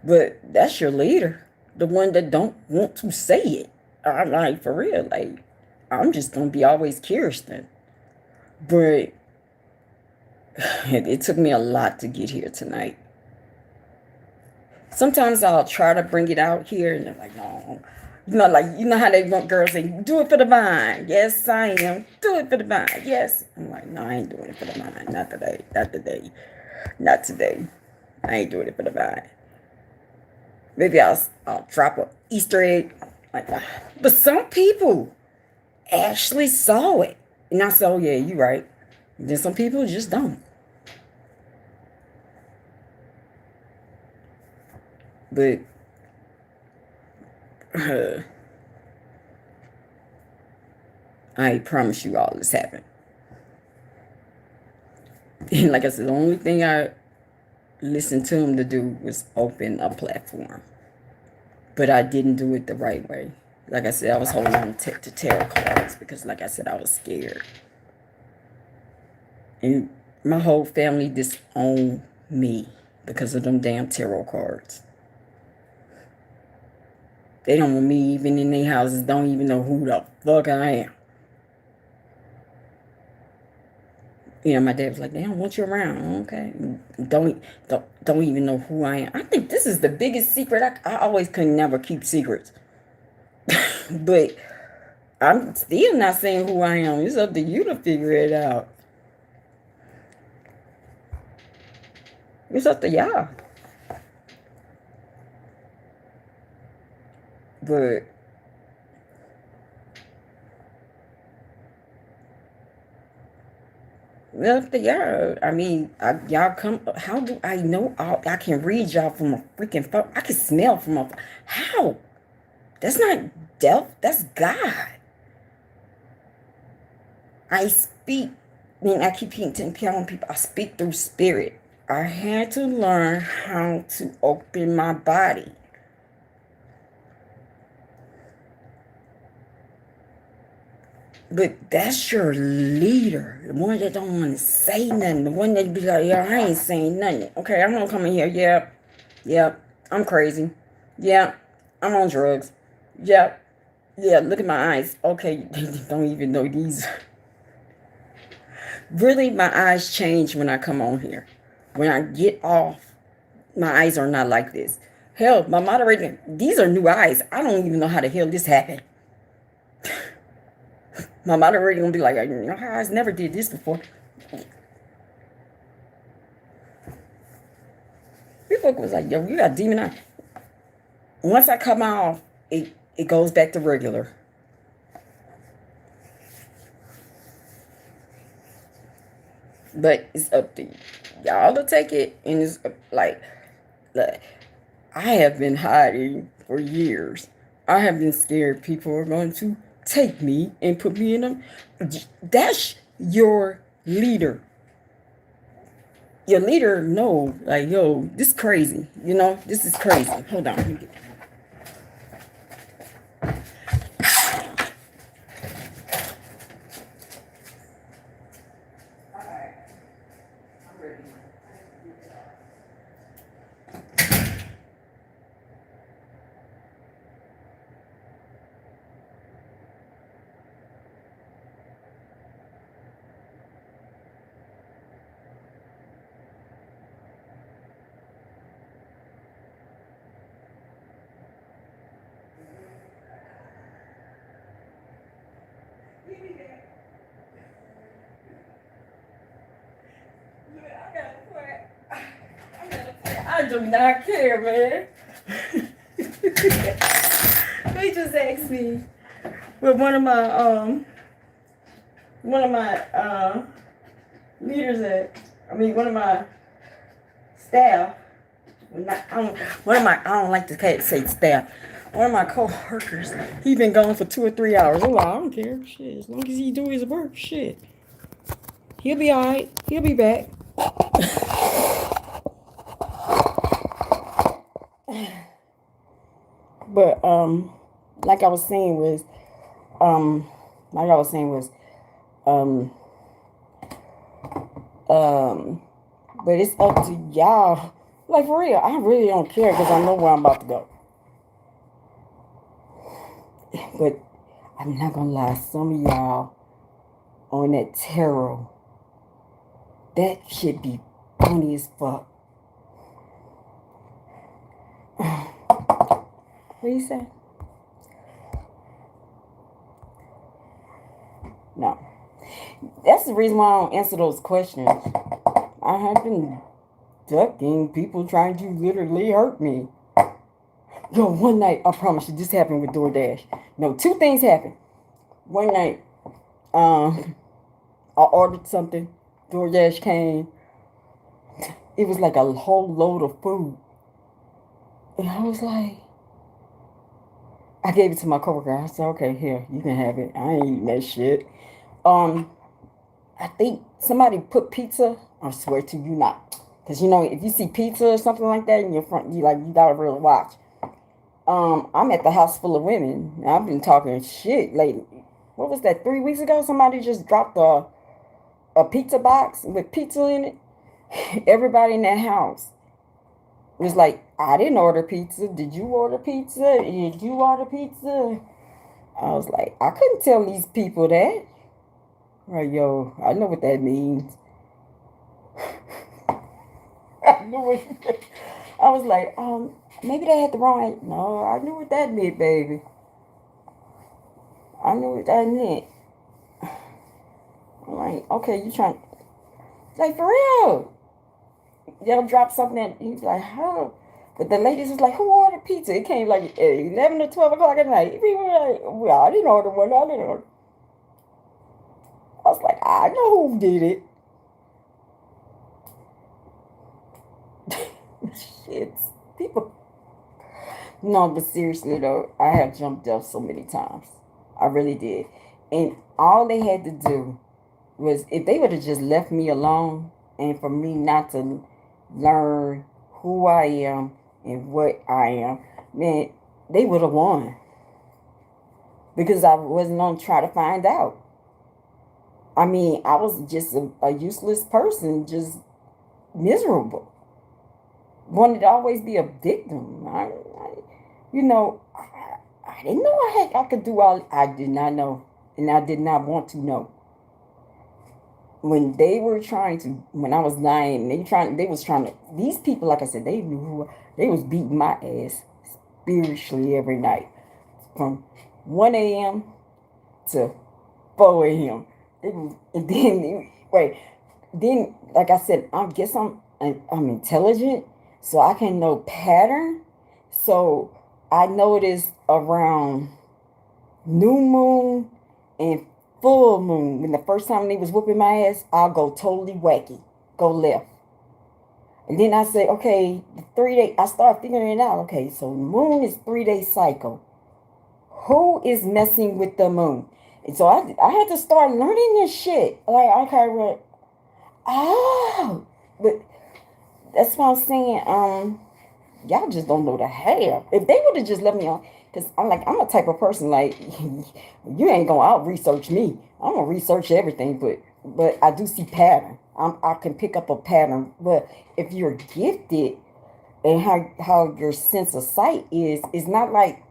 But that's your leader, the one that don't want to say it. I'm like, for real, like, I'm just gonna be always curious then. But it took me a lot to get here tonight. Sometimes I'll try to bring it out here and they're like, no. You know how they want girls say, do it for the vine. Yes, I am. Do it for the vine. Yes. I'm like, no, I ain't doing it for the vine. Not today. Not today. Not today. I ain't doing it for the vine. Maybe I'll drop an Easter egg like that. But some people actually saw it. And I said, oh, yeah, you're right. And then some people just don't. But I promise you all this happened. And like I said, the only thing I listened to him to do was open a platform. But I didn't do it the right way. Like I said, I was holding on to tarot cards because, like I said, I was scared. And my whole family disowned me because of them damn tarot cards. They don't want me even in their houses, don't even know who the fuck I am. You know, my dad was like, they don't want you around, okay? Don't even know who I am. I think this is the biggest secret. I always could never keep secrets. But I'm still not saying who I am. It's up to you to figure it out. It's up to y'all. But it's up to y'all. I mean, y'all come. How do I know? I can read y'all from a freaking phone. I can smell from a. How? That's not death. That's God. I speak. I mean, I keep telling people I speak through spirit. I had to learn how to open my body. But that's your leader, the one that don't want to say nothing, the one that be like, yeah, I ain't saying nothing. Okay, I'm gonna come in here. Yep, I'm crazy. Yeah, I'm on drugs. Yep, yeah, look at my eyes. Okay, they don't even know these. Really, my eyes change when I come on here. When I get off, my eyes are not like this. Hell, my moderator, these are new eyes. I don't even know how the hell this happened. My moderator gonna be like, you know, I never did this before. People was like, yo, you got demon eye. Once I come off, it goes back to regular. But it's up to y'all to take it. And it's like I have been hiding for years. I have been scared people are going to take me and put me in a. That's your leader. Your leader know, like, yo, this is crazy. You know, this is crazy. Hold on. I do not care, man. They just asked me with one of my leaders one of my staff. I don't like to say staff. One of my co-workers, he been gone for 2 or 3 hours. I'm like, I don't care. Shit, as long as he do his work, shit. He'll be all right. He'll be back. But like I was saying was but it's up to y'all. Like, for real, I really don't care because I know where I'm about to go. But I'm not gonna lie, some of y'all on that tarot, that should be funny as fuck. What you say? No. That's the reason why I don't answer those questions. I have been ducking people trying to literally hurt me. Yo, one night, I promise you, this happened with DoorDash. No, 2 things happened. One night, I ordered something. DoorDash came. It was like a whole load of food. And I was like, I gave it to my coworker. I said, okay, here, you can have it. I ain't eating that shit. I think somebody put pizza. I swear to you not. Because, you know, if you see pizza or something like that in your front, you gotta really watch. I'm at the house full of women. I've been talking shit lately. What was that, 3 weeks ago? Somebody just dropped a pizza box with pizza in it. Everybody in that house was like, I didn't order pizza. Did you order pizza? Did you order pizza? I was like, I couldn't tell these people that. Right, yo, I know what that means. I knew what. I was like, maybe they had the wrong. No, I knew what that meant, baby. I knew what that meant. I'm like, okay, you trying, like, for real? They'll drop something and he's like, huh? But the ladies was like, who ordered pizza? It came like at 11 or 12 o'clock at night. People were like, well, I didn't order one. I didn't order. I was like, I know who did it. Shit. People. No, but seriously though, I have jumped up so many times. I really did. And all they had to do was, if they would have just left me alone and for me not to learn who I am and what I am, man, they would have won. Because I wasn't on try to find out. I mean, I was just a useless person, just miserable. Wanted to always be a victim. I didn't know I could do all. I did not know, and I did not want to know. When they were trying to, when I was dying, they was trying to. These people, like I said, they knew they was beating my ass spiritually every night, from 1 a.m. to 4 a.m. And then, like I said, I guess I'm intelligent, so I can know pattern. So I noticed around new moon and full moon, when the first time they was whooping my ass, I'll go totally wacky, go left. And then I say, okay, the 3 day, I start figuring it out. Okay, so the moon is 3 day cycle. Who is messing with the moon? And so I had to start learning this shit. Like, okay, well, oh, but that's what I'm saying. Y'all just don't know the half. If they would have just let me on, because I'm a type of person like you ain't gonna out research me. I'm gonna research everything, but I do see pattern. I can pick up a pattern. But if you're gifted and how your sense of sight is not like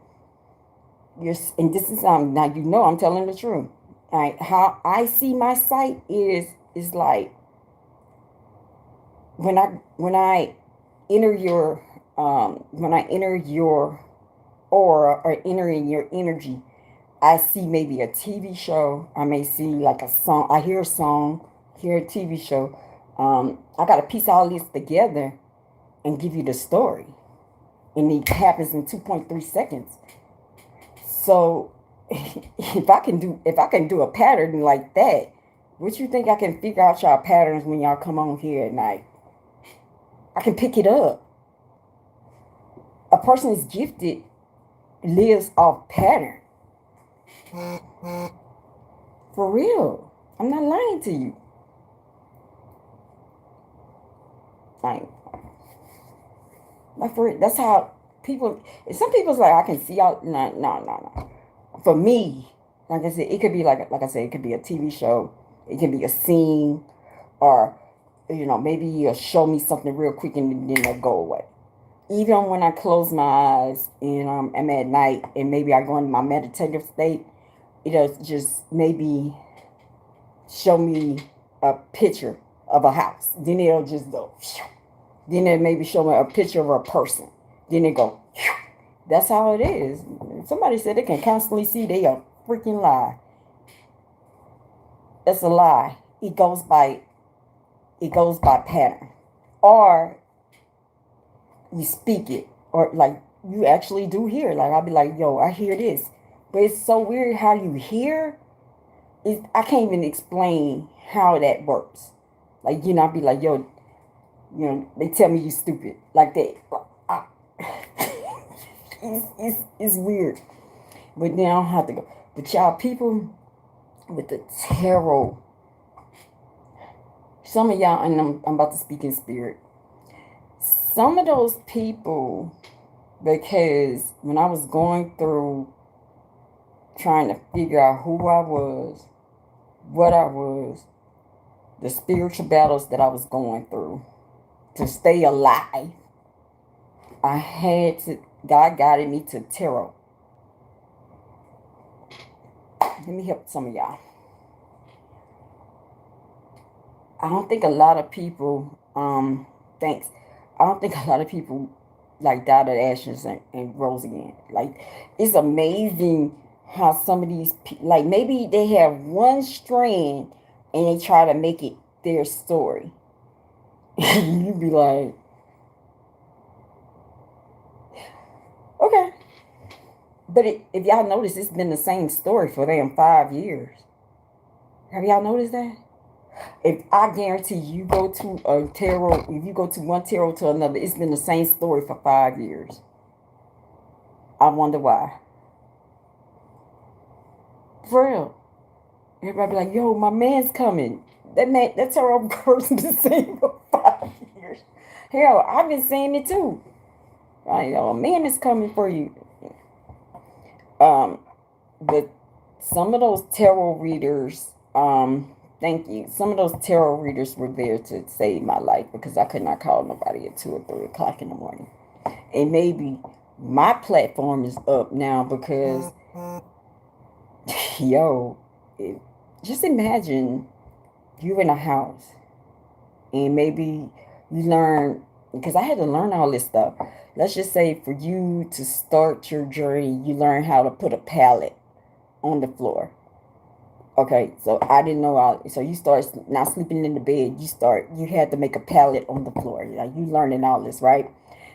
your, and this is now you know I'm telling the truth. Like how I see my sight is like when I enter your when I enter your aura or enter in your energy, I see maybe a TV show. I may see like a song. I hear a song, hear a TV show. I got to piece all this together and give you the story, and it happens in 2.3 seconds. So if I can do a pattern like that, what you think I can figure out y'all patterns when y'all come on here at night? I can pick it up. A person is gifted lives off pattern. For real. I'm not lying to you. Like for it, that's how people. Some people's like I can see out. No, no, no, no. For me, like I said, it could be like I said, it could be a TV show. It can be a scene, or maybe you'll show me something real quick and then it'll go away. Even when I close my eyes and I'm at night and maybe I go into my meditative state, it'll just maybe show me a picture of a house. Then it'll just go. Then it maybe show me a picture of a person. Then it go. That's how it is. Somebody said they can constantly see. They a freaking lie. That's a lie. It goes by pattern. Or you speak it. Or like you actually do hear. Like I'll be like, yo, I hear this. But it's so weird how you hear. I can't even explain how that works. Like, I'll be like, yo, they tell me you stupid. Like that. It's weird. But then I don't have to go. But y'all, people with the tarot, some of y'all, and I'm about to speak in spirit, some of those people, because when I was going through trying to figure out who I was, what I was, the spiritual battles that I was going through to stay alive, God guided me to tarot. Let me help some of y'all. I don't think a lot of people, thanks. I don't think a lot of people like died of ashes and rose again. Like, it's amazing how some of these people, like maybe they have one strand and they try to make it their story. You'd be like, okay. But if y'all notice, it's been the same story for them 5 years. Have y'all noticed that? If I guarantee you go to a tarot, if you go to one tarot to another, it's been the same story for 5 years. I wonder why. For real. Everybody be like, yo, my man's coming. That tarot person been saying for 5 years. Hell, I've been saying it too. Right, yo, a man is coming for you. But some of those tarot readers, thank you. Some of those tarot readers were there to save my life because I could not call nobody at 2 or 3 o'clock in the morning. And maybe my platform is up now because, yo, just imagine you're in a house and maybe you learn, because I had to learn all this stuff. Let's just say for you to start your journey, you learn how to put a pallet on the floor. Okay, so I didn't know so you start not sleeping in the bed. You had to make a pallet on the floor. Like you learning all this, right?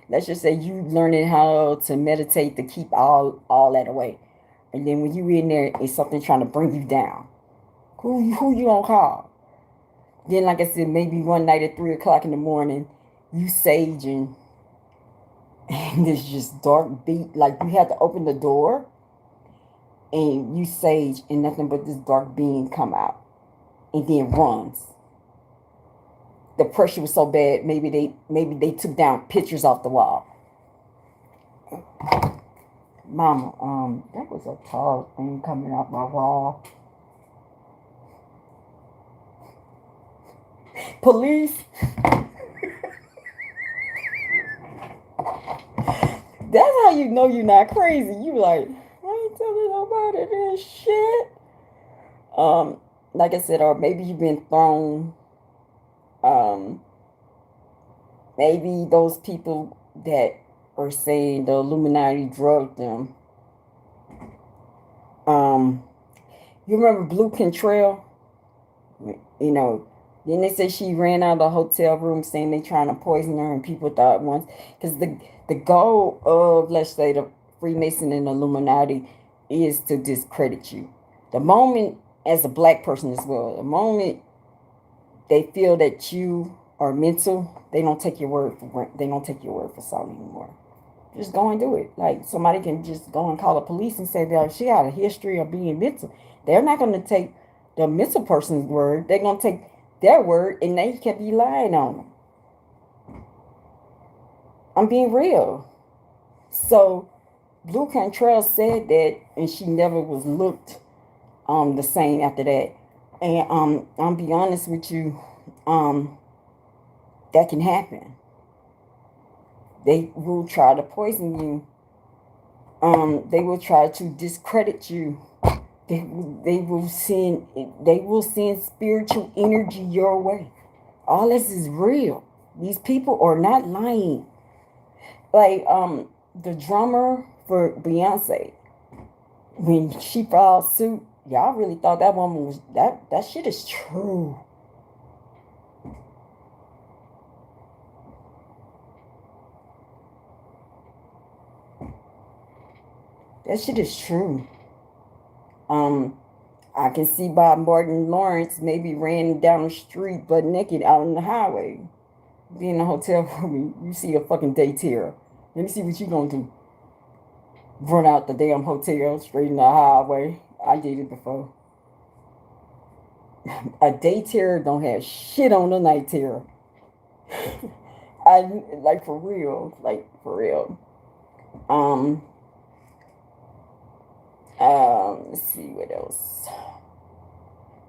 Let's just say you learning how to meditate to keep all that away. And then when you in there, it's something trying to bring you down. Who you gonna call? Then, like I said, maybe one night at 3 o'clock in the morning, you saging, and it's just dark beat. Like you had to open the door, and you sage, and nothing but this dark being come out and then runs. The pressure was so bad, maybe they took down pictures off the wall. Mama, that was a tall thing coming out my wall. Police. That's how you know you're not crazy. You like, I ain't telling nobody this shit. Like I said, or maybe you've been thrown. Maybe those people that are saying the Illuminati drugged them. You remember Blue Contrail? You know, then they say she ran out of the hotel room saying they trying to poison her, and people thought once, because the goal of, let's say, the Freemason and Illuminati is to discredit you. The moment, as a black person as well, the moment they feel that you are mental, they don't take your word for solid anymore. Just go and do it. Like, somebody can just go and call the police and say that she had a history of being mental. They're not going to take the mental person's word. They're going to take their word, and they can be lying on them. I'm being real. So Blue Cantrell said that, and she never was looked the same after that. And I'll be honest with you, that can happen. They will try to poison you. They will try to discredit you. They will send spiritual energy your way. All this is real. These people are not lying. Like the drummer for Beyonce, when she filed suit, y'all really thought that woman was that shit is true. That shit is true. I can see Bob Martin Lawrence maybe ran down the street butt naked out on the highway. Be in a hotel room, you see a fucking day terror. Let me see what you gonna do. Run out the damn hotel straight in the highway. I did it before. A day terror don't have shit on the night terror. I like for real. Like for real. Let's see what else.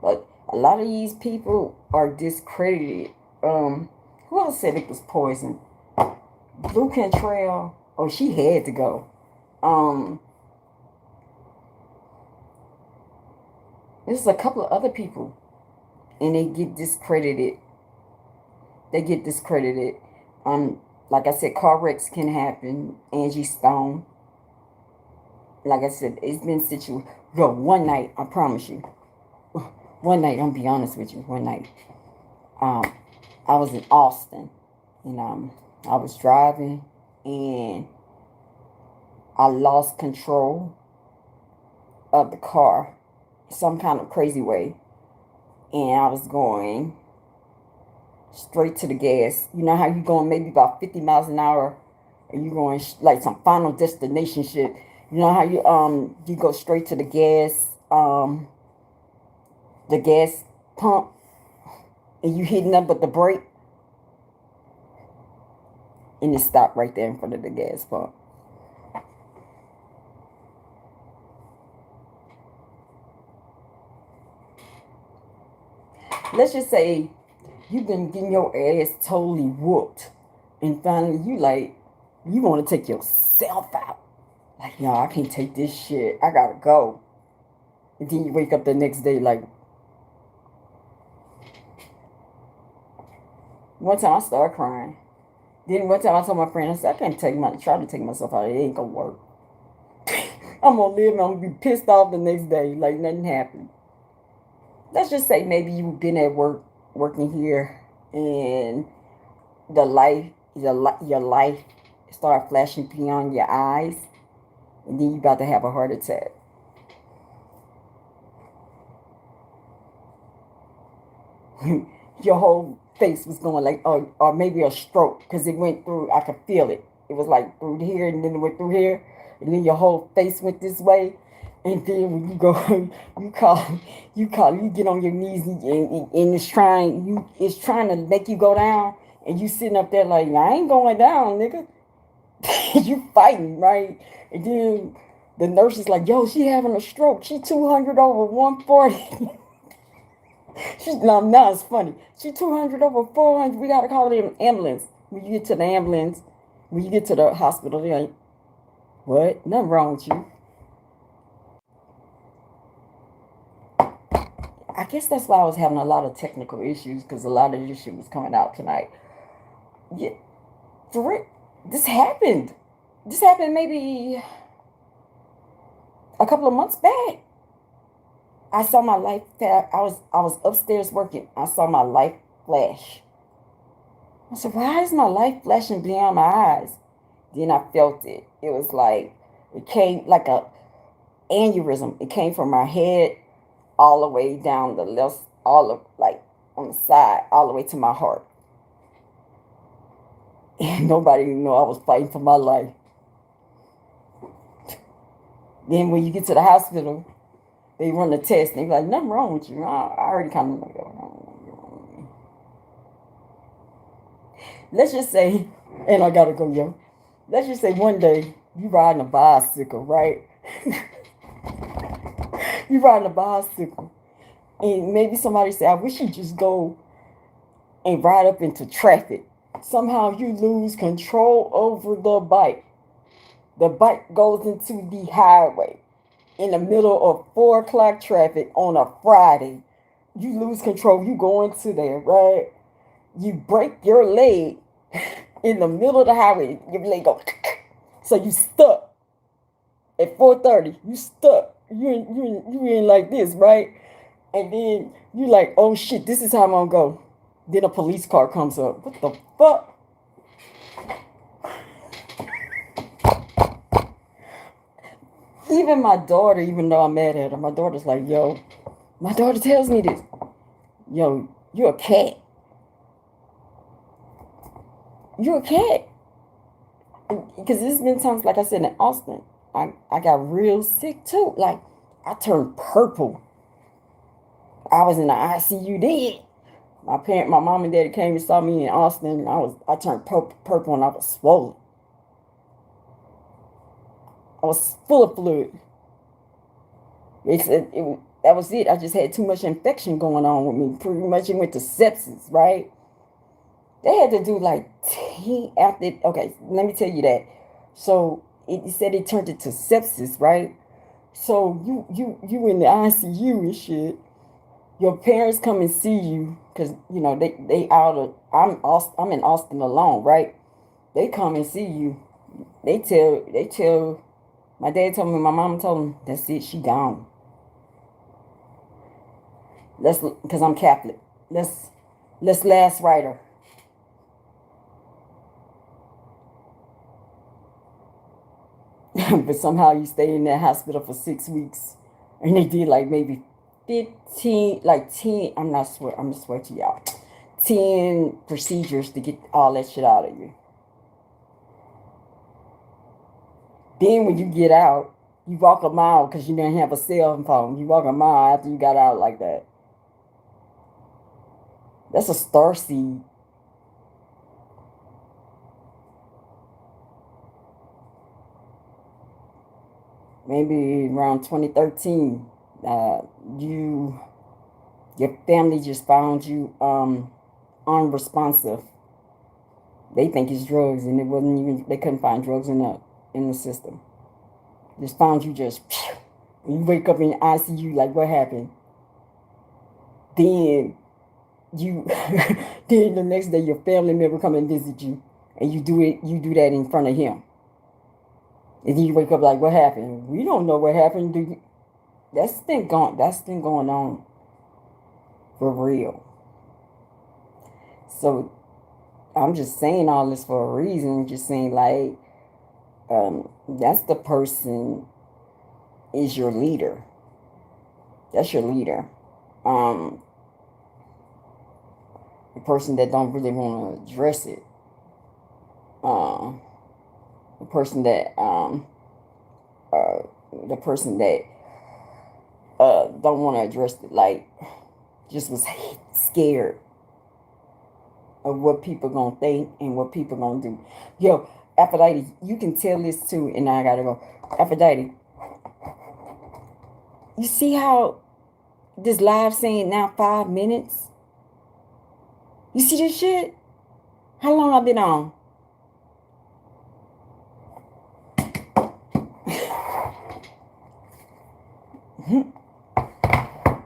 But a lot of these people are discredited. Who else said it was poison? Blue Cantrell. Oh, she had to go. There's a couple of other people, and they get discredited. Like I said, car wrecks can happen. Angie Stone. Like I said, it's been situated. Yo, one night, I promise you. One night, I'm gonna be honest with you. One night, I was in Austin, and I was driving, and I lost control of the car, some kind of crazy way, and I was going straight to the gas. You know how you going maybe about 50 miles an hour, and you going like some final destination shit. You know how you go straight to the gas pump, and you hitting up but the brake, and it stopped right there in front of the gas pump. Let's just say you've been getting your ass totally whooped, and finally you want to take yourself out. Like, no, I can't take this shit. I gotta go. And then you wake up the next day like, one time I started crying. Then one time I told my friend, I said, I can't try to take myself out. It ain't gonna work. I'm gonna live and I'm gonna be pissed off the next day like nothing happened. Let's just say maybe you've been at work, working here, and your life start flashing beyond your eyes, and then you about to have a heart attack. Your whole face was going like, or maybe a stroke, because it went through, I could feel it. It was like through here, and then it went through here, and then your whole face went this way. And then when you go, you get on your knees and it's trying to make you go down, and you sitting up there like, I ain't going down, nigga. You fighting, right? And then the nurse is like, yo, she having a stroke. She 200 over 140. Now it's funny. She 200 over 400. We got to call an ambulance. When you get to the ambulance, when you get to the hospital, they're like, what? Nothing wrong with you. I guess that's why I was having a lot of technical issues, because a lot of this shit was coming out tonight. Yeah, for it, this happened. This happened maybe a couple of months back. I saw my life. I was upstairs working. I saw my life flash. I said, why is my life flashing beyond my eyes? Then I felt it. It was like, it came like a aneurysm. It came from my head all the way down the left, all of like on the side, all the way to my heart. And nobody even know I was fighting for my life. Then when you get to the hospital, they run the test and they be like, nothing wrong with you. I already kind of know. Let's just say, and I gotta go, yo. Let's just say one day you riding a bicycle, right? You riding a bicycle, and maybe somebody say, I wish you just go and ride up into traffic. Somehow you lose control over the bike. The bike goes into the highway in the middle of 4 o'clock traffic on a Friday. You lose control. You go into there, right? You break your leg in the middle of the highway. Your leg go. So you stuck at 4:30. You stuck. You in like this, right? And then you like, oh shit, this is how I'm gonna go. Then a police car comes up. What the fuck? Even my daughter, even though I'm mad at her, my daughter's like, yo, my daughter tells me this. Yo, you're a cat. You're a cat. Because there's been times, like I said, in Austin, I got real sick too. Like, I turned purple. I was in the ICU then. My mom and daddy came and saw me in Austin. I turned purple and I was swollen. I was full of fluid. They said that was it. I just had too much infection going on with me. Pretty much it went to sepsis, right? They had to do like 10 after. Okay, let me tell you that. So it said it turned it to sepsis, right? So you in the ICU and shit. Your parents come and see you because you know they out of. I'm in Austin alone, right? They come and see you. They tell. My dad told me. My mom told him that's it. She gone. Because I'm Catholic. Let's last right her. But somehow you stay in that hospital for 6 weeks, and they did like maybe 15, like 10. I'm gonna swear to y'all, 10 procedures to get all that shit out of you. Then when you get out, you walk a mile because you didn't have a cell phone. You walk a mile after you got out like that. That's a star seed. Maybe around 2013, your family just found you unresponsive. They think it's drugs, and it wasn't even. They couldn't find drugs in the system. Just found you just. You wake up in the ICU like, what happened? Then you, then the next day your family member come and visit you, and you do it. You do that in front of him. And then you wake up like, what happened? We don't know what happened. That's been going on for real. So I'm just saying all this for a reason. Just saying like, that's the person is your leader. That's your leader. The person that don't really want to address it. The person that don't want to address it. Like, just was scared of what people gonna think and what people gonna do. Yo, Aphrodite, you can tell this too, and I gotta go. Aphrodite, you see how this live saying now 5 minutes? You see this shit? How long I been on?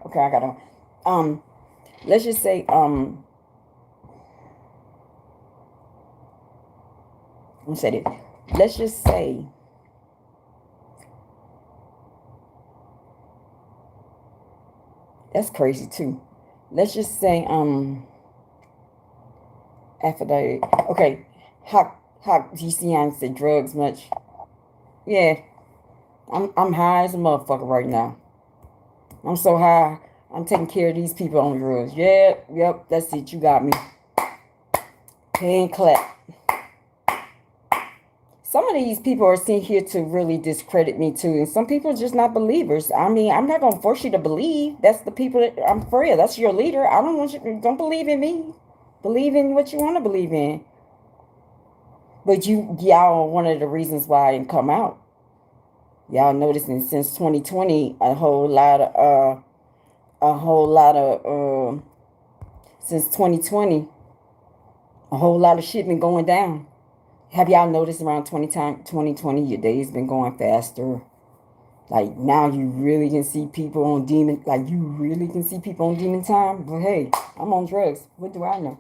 Okay, I gotta. Let's just say let's just say that's crazy too. Let's just say Aphrodite. Okay, how GCN said drugs much? Yeah, I'm high as a motherfucker right now. I'm so high. I'm taking care of these people on drugs. Yep, that's it. You got me. Hand clap. Some of these people are sent here to really discredit me too, and some people are just not believers. I mean, I'm not gonna force you to believe. That's the people that I'm for real. That's your leader. I don't want you. Don't believe in me. Believe in what you want to believe in. But y'all are one of the reasons why I didn't come out. Y'all noticing since 2020, a whole lot of since 2020, a whole lot of shit been going down. Have y'all noticed around 2020, your days been going faster? Like now you really can see people on demon, like you really can see people on demon time. But hey, I'm on drugs. What do I know?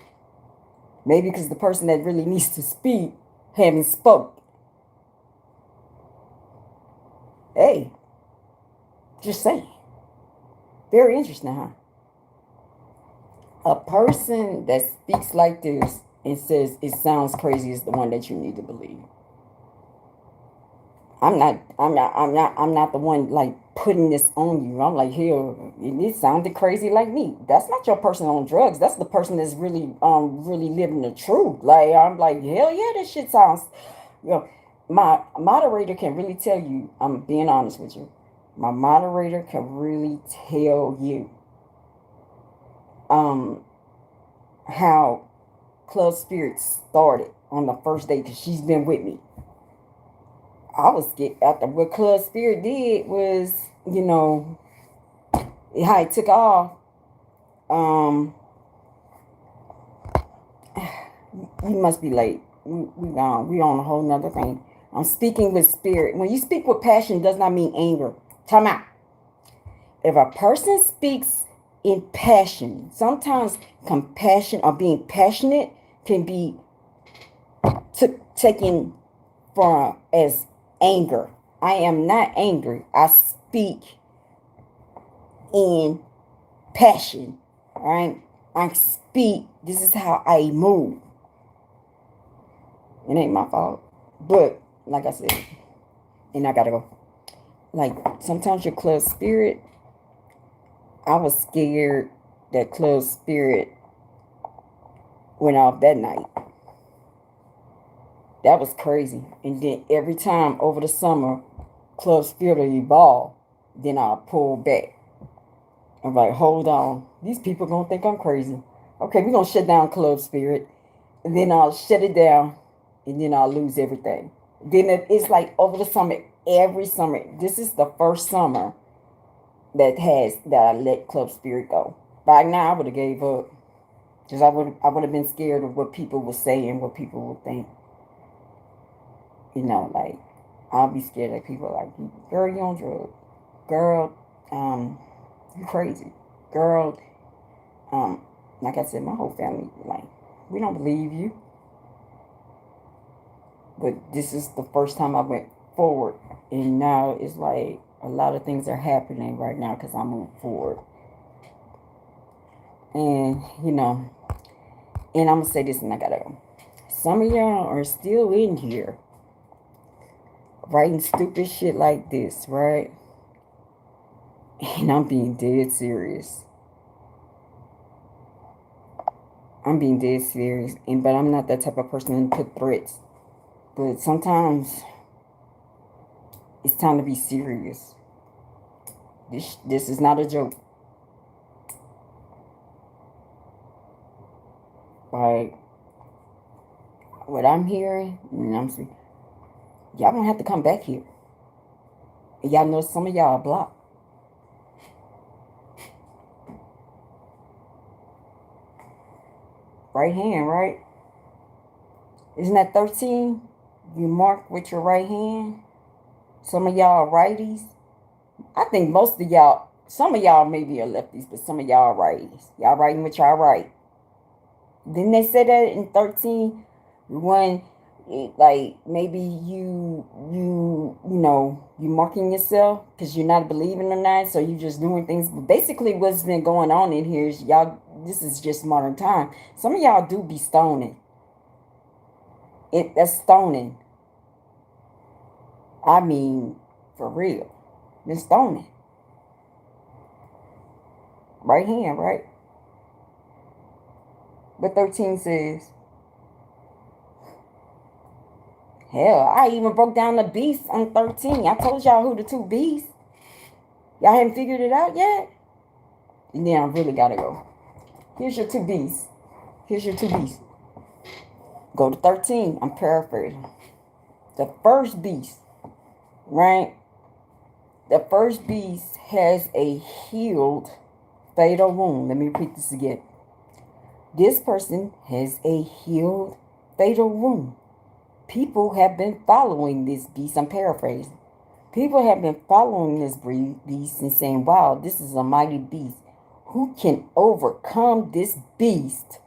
Maybe because the person that really needs to speak haven't spoke. Hey, just saying. Very interesting, huh? A person that speaks like this and says it sounds crazy is the one that you need to believe. I'm not the one like putting this on you. I'm like, hell, it sounded crazy like me. That's not your person on drugs. That's the person that's really living the truth. Like I'm like, hell yeah, this shit sounds, you know, my moderator can really tell you, I'm being honest with you. My moderator can really tell you how Club Spirit started on the first day because she's been with me. I was scared after what Club Spirit did was, how it took off. You must be late. We on a whole nother thing. I'm speaking with spirit. When you speak with passion, it does not mean anger. Time out. If a person speaks in passion, sometimes compassion or being passionate can be taken for as anger. I am not angry. I speak in passion. All right? I speak. This is how I move. It ain't my fault. But, like I said, and I gotta go. Like, sometimes your Club Spirit, I was scared that Club Spirit went off that night. That was crazy. And then every time over the summer, Club Spirit will evolve. Then I'll pull back. I'm like, hold on. These people gonna think I'm crazy. Okay, we're gonna shut down Club Spirit. And then I'll shut it down. And then I'll lose everything. Then it's like over the summer, every summer. This is the first summer that I let Club Spirit go. By now I would have gave up. Because I would have been scared of what people would say and what people would think. Like I'll be scared that people are like, girl, you on drugs. Girl, you crazy. Girl, like I said, my whole family, like, we don't believe you. But this is the first time I went forward. And now it's like a lot of things are happening right now because I moved forward. And, and I'm going to say this and I got to go. Some of y'all are still in here writing stupid shit like this, right? And I'm being dead serious. I'm being dead serious. But I'm not that type of person to put threats. But sometimes it's time to be serious. This is not a joke. Like, what I'm hearing, and I'm saying, y'all don't have to come back here. And y'all know some of y'all are blocked. Right hand, right? Isn't that 13? You mark with your right hand. Some of y'all are righties. I think most of y'all, some of y'all maybe are lefties, but some of y'all are righties. Y'all writing with y'all right. Didn't they say that in 13? When, like, maybe you marking yourself because you're not believing or not, so you just doing things. But basically, what's been going on in here is y'all, this is just modern time. Some of y'all do be stoning. That's stoning. I mean, for real. Been stoning. Right hand, right? But 13 says, hell, I even broke down the beasts on 13. I told y'all who the two beasts. Y'all haven't figured it out yet? And then I really gotta go. Here's your two beasts. Here's your two beasts. Go to 13. I'm paraphrasing. The first beast, right? The first beast has a healed fatal wound. Let me repeat this again. This person has a healed fatal wound. People have been following this beast. I'm paraphrasing. People have been following this beast and saying, wow, this is a mighty beast. Who can overcome this beast?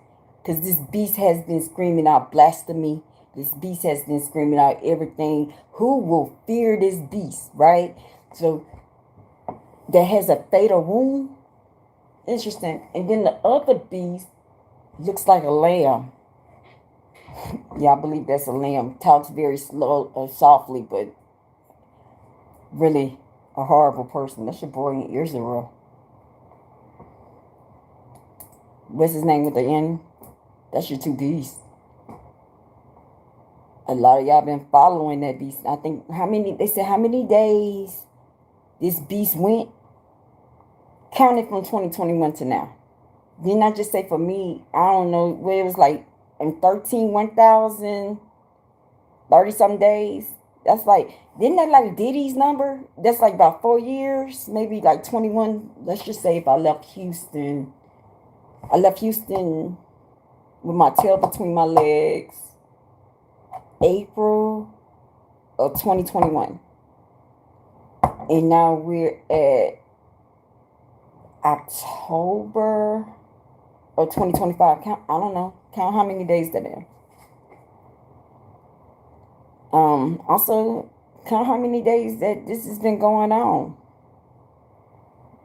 Because this beast has been screaming out blasphemy. This beast has been screaming out everything. Who will fear this beast, right? So that has a fatal wound. Interesting. And then the other beast looks like a lamb. Yeah, I believe that's a lamb. Talks very slow or softly, but really a horrible person. That's your boy in Israel. What's his name with the N? That's your two beasts. A lot of y'all been following that beast. I think they said how many days this beast went? Counted from 2021 to now. Didn't I just say for me, I don't know, where it was like in 1,030 some days. That's like, didn't that like Diddy's number? That's like about 4 years, maybe like 21. Let's just say if I left Houston with my tail between my legs, April of 2021. And now we're at October of 2025. I don't know. Count how many days that is. Also, count how many days that this has been going on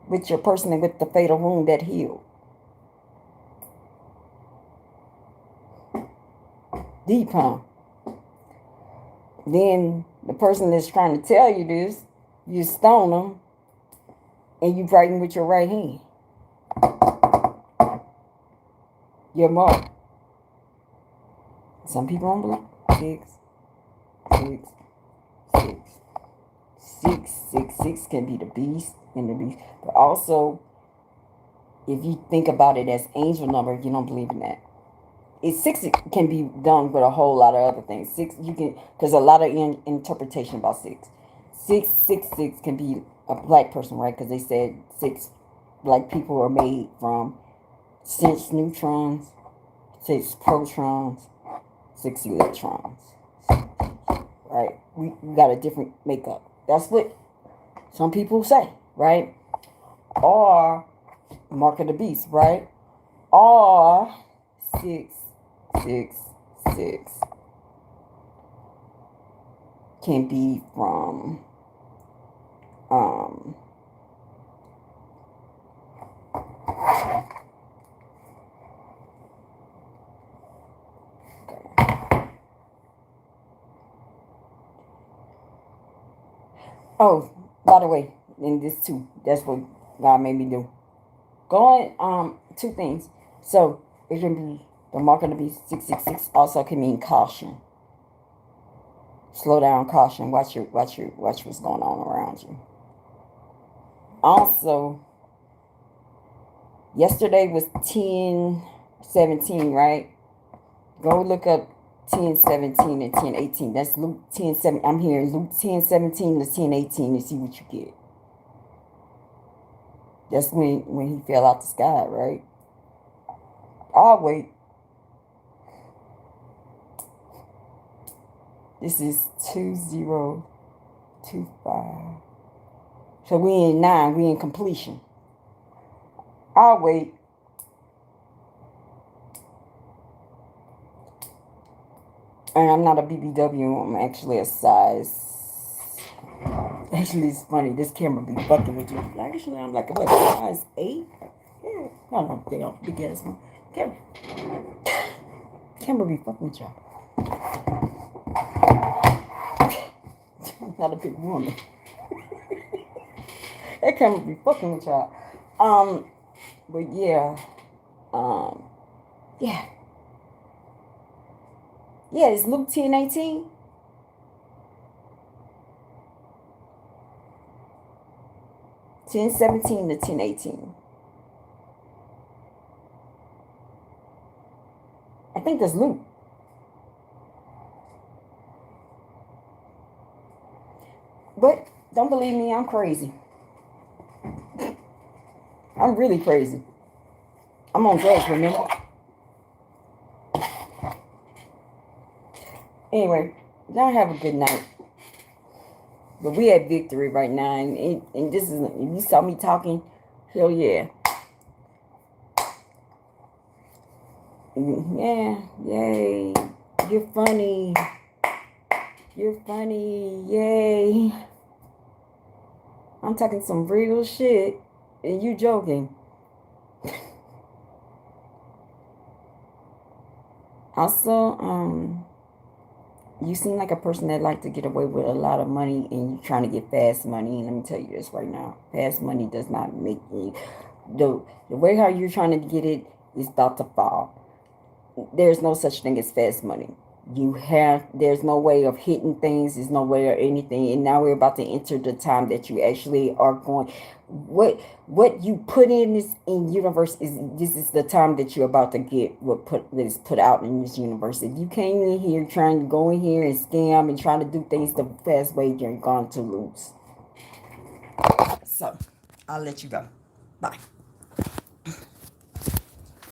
with your person with the fatal wound that healed. Deep, huh? Then the person that's trying to tell you this, you stone them, and you writing with your right hand. Your mark. Some people don't believe. 6 can be the beast and the beast. But also, if you think about it as angel number, you don't believe in that. It's 6 can be done with a whole lot of other things. 6 you can, because a lot of interpretation about 6. 6 can be a black person, right? Because they said 6 black people are made from 6 neutrons, 6 protons, 6 electrons. Right? We got a different makeup. That's what some people say, right? Or mark of the beast, right? Or 666 can be from oh, by the way, and this too, that's what God made me do. Going, 2 things. So it can be the mark of the beast. 666 also can mean caution. Slow down, caution. Watch what's going on around you. Also, yesterday was 10:17, right? Go look up 10:17 and 10:18. That's Luke 10:7. I'm hearing Luke 10:17 to 10:18 to see what you get. That's when he fell out the sky, right? Oh, wait. This is 2025. So we in 9. We in completion. Oh, wait. And I'm not a BBW. I'm actually a size. Actually, it's funny. This camera be fucking with you. Actually, I'm like, what, size 8? Yeah. No, damn. Big ass one. Camera be fucking with y'all. I'm not a big woman. That camera be fucking with y'all. But yeah. Yeah. Yeah, it's Luke 10:18. 10:17 to 10:18. I think that's Luke. But don't believe me, I'm crazy. I'm really crazy. I'm on drugs, remember? Anyway, y'all have a good night. But we at victory right now, and this is, if you saw me talking, hell yeah. Yeah, yay. You're funny. You're funny, yay. I'm talking some real shit, and you joking. Also, you seem like a person that like to get away with a lot of money, and you're trying to get fast money. And let me tell you this right now: fast money does not make you. The way how you're trying to get it is about to fall. There's no such thing as fast money. There's no way of hitting things. There's no way or anything. And now we're about to enter the time that you actually are going. What you put in this in universe this is the time that you're about to get that is put out in this universe. If you came in here trying to go in here and scam and trying to do things the fast way, you're going to lose. So I'll let you go. Bye.